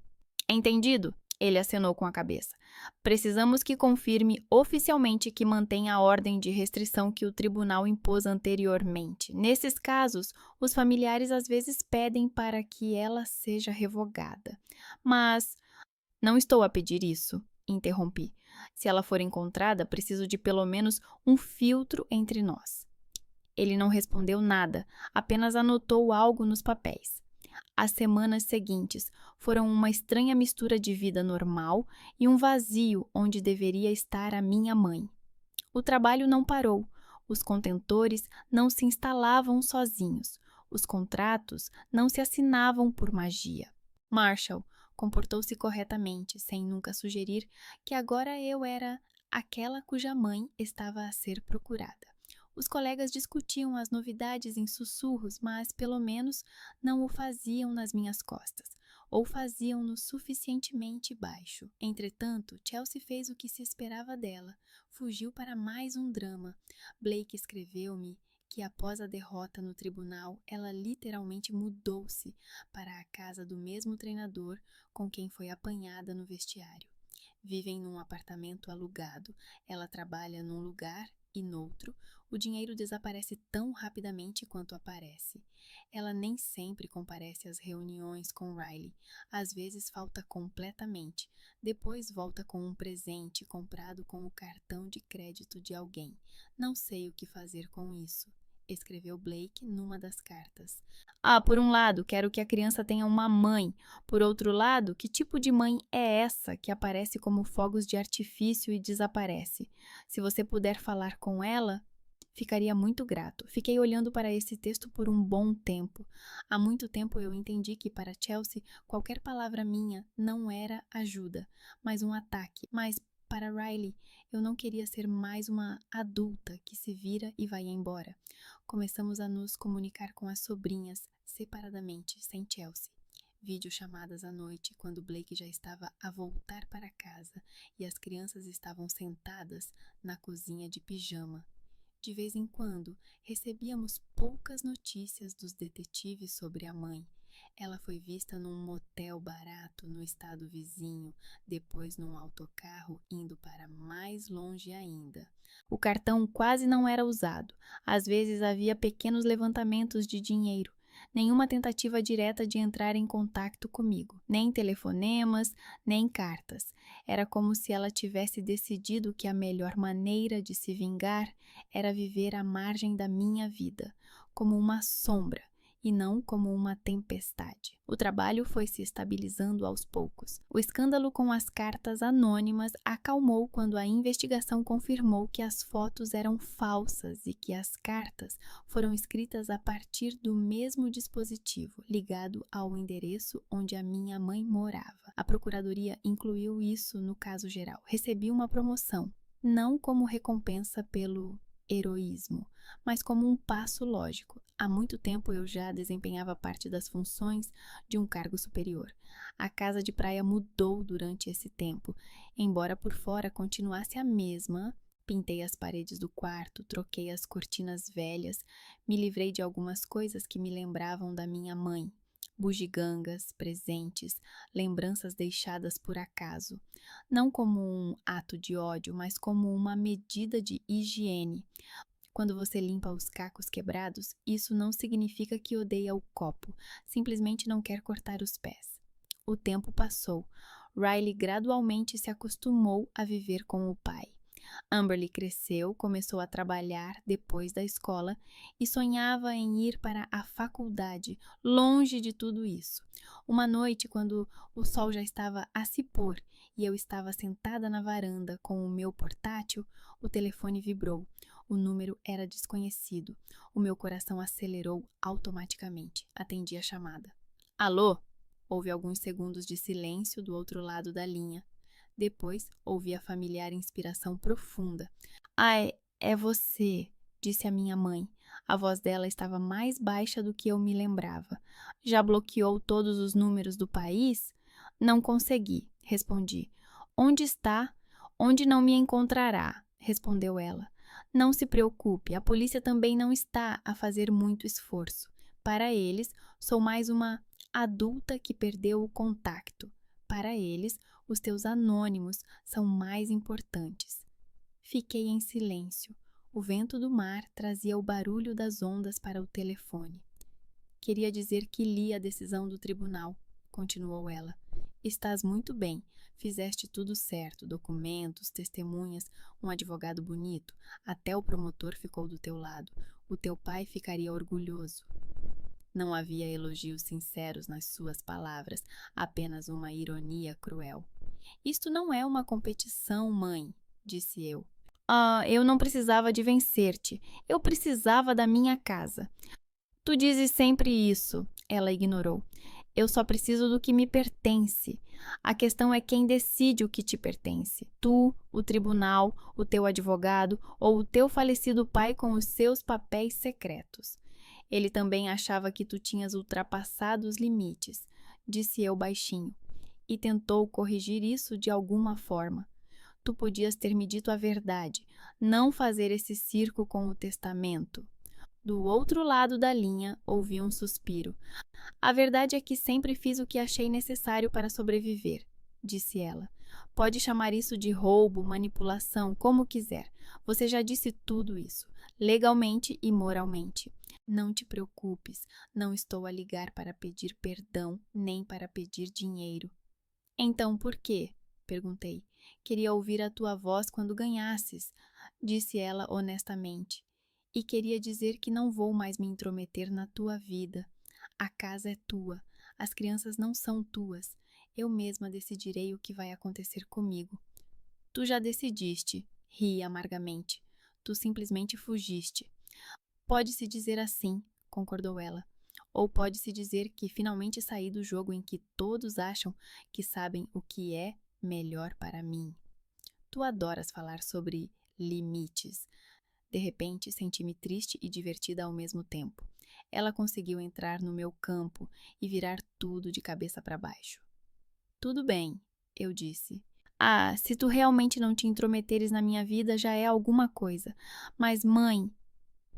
Entendido? Ele acenou com a cabeça. Precisamos que confirme oficialmente que mantém a ordem de restrição que o tribunal impôs anteriormente. Nesses casos, os familiares às vezes pedem para que ela seja revogada. Mas não estou a pedir isso, interrompi. Se ela for encontrada, preciso de pelo menos um filtro entre nós. Ele não respondeu nada, apenas anotou algo nos papéis. As semanas seguintes foram uma estranha mistura de vida normal e um vazio onde deveria estar a minha mãe. O trabalho não parou, os contentores não se instalavam sozinhos, os contratos não se assinavam por magia. Marshall comportou-se corretamente, sem nunca sugerir que agora eu era aquela cuja mãe estava a ser procurada. Os colegas discutiam as novidades em sussurros, mas pelo menos não o faziam nas minhas costas, ou faziam-no suficientemente baixo. Entretanto, Chelsea fez o que se esperava dela, fugiu para mais um drama. Blake escreveu-me que após a derrota no tribunal, ela literalmente mudou-se para a casa do mesmo treinador com quem foi apanhada no vestiário. Vivem num apartamento alugado, ela trabalha num lugar e noutro, o dinheiro desaparece tão rapidamente quanto aparece. Ela nem sempre comparece às reuniões com Riley, às vezes falta completamente, depois volta com um presente comprado com o cartão de crédito de alguém. Não sei o que fazer com isso, escreveu Blake numa das cartas. Por um lado, quero que a criança tenha uma mãe. Por outro lado, que tipo de mãe é essa que aparece como fogos de artifício e desaparece? Se você puder falar com ela, ficaria muito grato. Fiquei olhando para esse texto por um bom tempo. Há muito tempo eu entendi que para Chelsea qualquer palavra minha não era ajuda, mas um ataque. Mas para Riley, eu não queria ser mais uma adulta que se vira e vai embora. Começamos a nos comunicar com as sobrinhas, separadamente, sem Chelsea. Videochamadas à noite, quando Blake já estava a voltar para casa e as crianças estavam sentadas na cozinha de pijama. De vez em quando, recebíamos poucas notícias dos detetives sobre a mãe. Ela foi vista num motel barato no estado vizinho, depois num autocarro indo para mais longe ainda. O cartão quase não era usado. Às vezes havia pequenos levantamentos de dinheiro. Nenhuma tentativa direta de entrar em contato comigo, nem telefonemas, nem cartas. Era como se ela tivesse decidido que a melhor maneira de se vingar era viver à margem da minha vida, como uma sombra, e não como uma tempestade. O trabalho foi se estabilizando aos poucos. O escândalo com as cartas anônimas acalmou quando a investigação confirmou que as fotos eram falsas e que as cartas foram escritas a partir do mesmo dispositivo, ligado ao endereço onde a minha mãe morava. A procuradoria incluiu isso no caso geral. Recebi uma promoção, não como recompensa pelo heroísmo, mas como um passo lógico. Há muito tempo eu já desempenhava parte das funções de um cargo superior. A casa de praia mudou durante esse tempo, embora por fora continuasse a mesma. Pintei as paredes do quarto, troquei as cortinas velhas, me livrei de algumas coisas que me lembravam da minha mãe. Bugigangas, presentes, lembranças deixadas por acaso. Não como um ato de ódio, mas como uma medida de higiene. Quando você limpa os cacos quebrados, isso não significa que odeia o copo, simplesmente não quer cortar os pés. O tempo passou. Riley gradualmente se acostumou a viver com o pai. Amberly cresceu, começou a trabalhar depois da escola e sonhava em ir para a faculdade, longe de tudo isso. Uma noite, quando o sol já estava a se pôr e eu estava sentada na varanda com o meu portátil, o telefone vibrou. O número era desconhecido. O meu coração acelerou automaticamente. Atendi a chamada. Alô? Houve alguns segundos de silêncio do outro lado da linha. Depois, ouvi a familiar inspiração profunda. Ah, é você, disse a minha mãe. A voz dela estava mais baixa do que eu me lembrava. Já bloqueou todos os números do país? Não consegui, respondi. Onde está? Onde não me encontrará, respondeu ela. Não se preocupe, a polícia também não está a fazer muito esforço. Para eles, sou mais uma adulta que perdeu o contato. Para eles, os teus anônimos são mais importantes. Fiquei em silêncio. O vento do mar trazia o barulho das ondas para o telefone. Queria dizer que li a decisão do tribunal, continuou ela. Estás muito bem. Fizeste tudo certo, documentos, testemunhas, um advogado bonito. Até o promotor ficou do teu lado. O teu pai ficaria orgulhoso. Não havia elogios sinceros nas suas palavras, apenas uma ironia cruel. Isto não é uma competição, mãe, disse eu. Eu não precisava de vencer-te. Eu precisava da minha casa. Tu dizes sempre isso, ela ignorou. Eu só preciso do que me pertence. A questão é quem decide o que te pertence. Tu, o tribunal, o teu advogado ou o teu falecido pai com os seus papéis secretos. Ele também achava que tu tinhas ultrapassado os limites, disse eu baixinho, e tentou corrigir isso de alguma forma. Tu podias ter me dito a verdade, não fazer esse circo com o testamento. Do outro lado da linha, ouvi um suspiro. A verdade é que sempre fiz o que achei necessário para sobreviver, disse ela. Pode chamar isso de roubo, manipulação, como quiser. Você já disse tudo isso, legalmente e moralmente. Não te preocupes, não estou a ligar para pedir perdão, nem para pedir dinheiro. Então por quê? Perguntei. Queria ouvir a tua voz quando ganhasses, disse ela honestamente. E queria dizer que não vou mais me intrometer na tua vida. A casa é tua, as crianças não são tuas. Eu mesma decidirei o que vai acontecer comigo. Tu já decidiste, ri amargamente. Tu simplesmente fugiste. Pode-se dizer assim, concordou ela. Ou pode-se dizer que finalmente saí do jogo em que todos acham que sabem o que é melhor para mim. Tu adoras falar sobre limites. De repente, senti-me triste e divertida ao mesmo tempo. Ela conseguiu entrar no meu campo e virar tudo de cabeça para baixo. Tudo bem, eu disse. Se tu realmente não te intrometeres na minha vida, já é alguma coisa. Mas, mãe,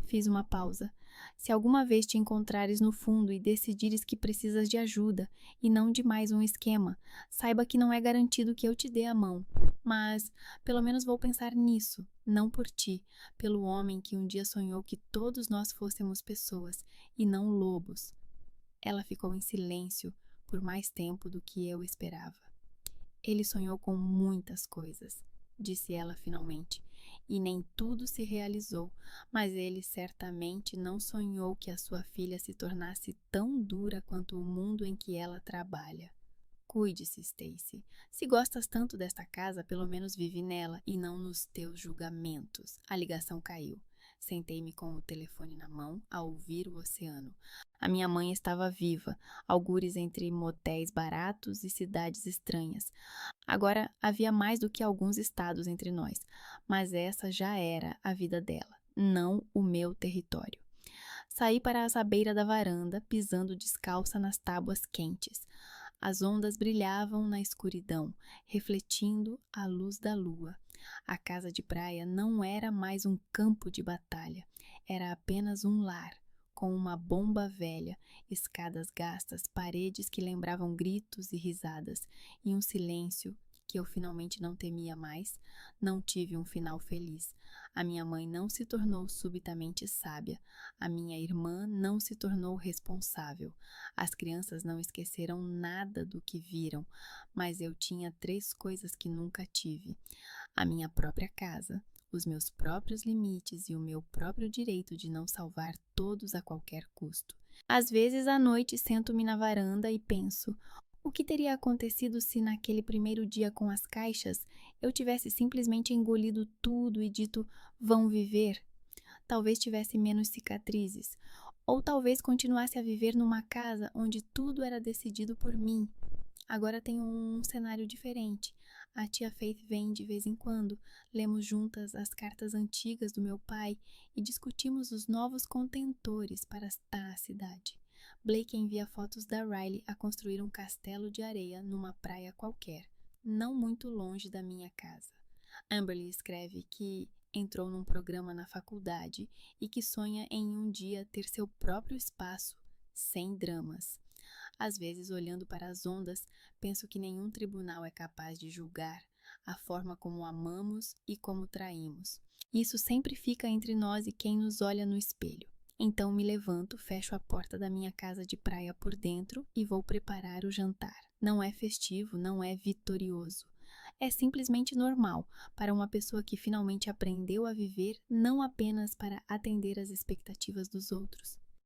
fiz uma pausa. Se alguma vez te encontrares no fundo e decidires que precisas de ajuda e não de mais um esquema, saiba que não é garantido que eu te dê a mão. Mas, pelo menos vou pensar nisso, não por ti, pelo homem que um dia sonhou que todos nós fôssemos pessoas e não lobos. Ela ficou em silêncio por mais tempo do que eu esperava. Ele sonhou com muitas coisas, disse ela finalmente, e nem tudo se realizou, mas ele certamente não sonhou que a sua filha se tornasse tão dura quanto o mundo em que ela trabalha. Cuide-se, Stacy. Se gostas tanto desta casa, pelo menos vive nela e não nos teus julgamentos. A ligação caiu. Sentei-me com o telefone na mão a ouvir o oceano. A minha mãe estava viva, algures entre motéis baratos e cidades estranhas. Agora havia mais do que alguns estados entre nós, mas essa já era a vida dela, não o meu território. Saí para a assabeira da varanda, pisando descalça nas tábuas quentes. As ondas brilhavam na escuridão, refletindo a luz da lua. A casa de praia não era mais um campo de batalha, era apenas um lar, com uma bomba velha, escadas gastas, paredes que lembravam gritos e risadas, e um silêncio que eu finalmente não temia mais. Não tive um final feliz. A minha mãe não se tornou subitamente sábia. A minha irmã não se tornou responsável. As crianças não esqueceram nada do que viram, mas eu tinha 3 coisas que nunca tive: a minha própria casa, os meus próprios limites e o meu próprio direito de não salvar todos a qualquer custo. Às vezes à noite sento-me na varanda e penso: o que teria acontecido se naquele primeiro dia com as caixas eu tivesse simplesmente engolido tudo e dito: vão viver? Talvez tivesse menos cicatrizes, ou talvez continuasse a viver numa casa onde tudo era decidido por mim. Agora tenho um cenário diferente. A tia Faith vem de vez em quando, lemos juntas as cartas antigas do meu pai e discutimos os novos contentores para a cidade. Blake envia fotos da Riley a construir um castelo de areia numa praia qualquer, não muito longe da minha casa. Amberly escreve que entrou num programa na faculdade e que sonha em um dia ter seu próprio espaço, sem dramas. Às vezes, olhando para as ondas, penso que nenhum tribunal é capaz de julgar a forma como amamos e como traímos. Isso sempre fica entre nós e quem nos olha no espelho. Então me levanto, fecho a porta da minha casa de praia por dentro e vou preparar o jantar. Não é festivo, não é vitorioso. É simplesmente normal para uma pessoa que finalmente aprendeu a viver não apenas para atender às expectativas dos outros,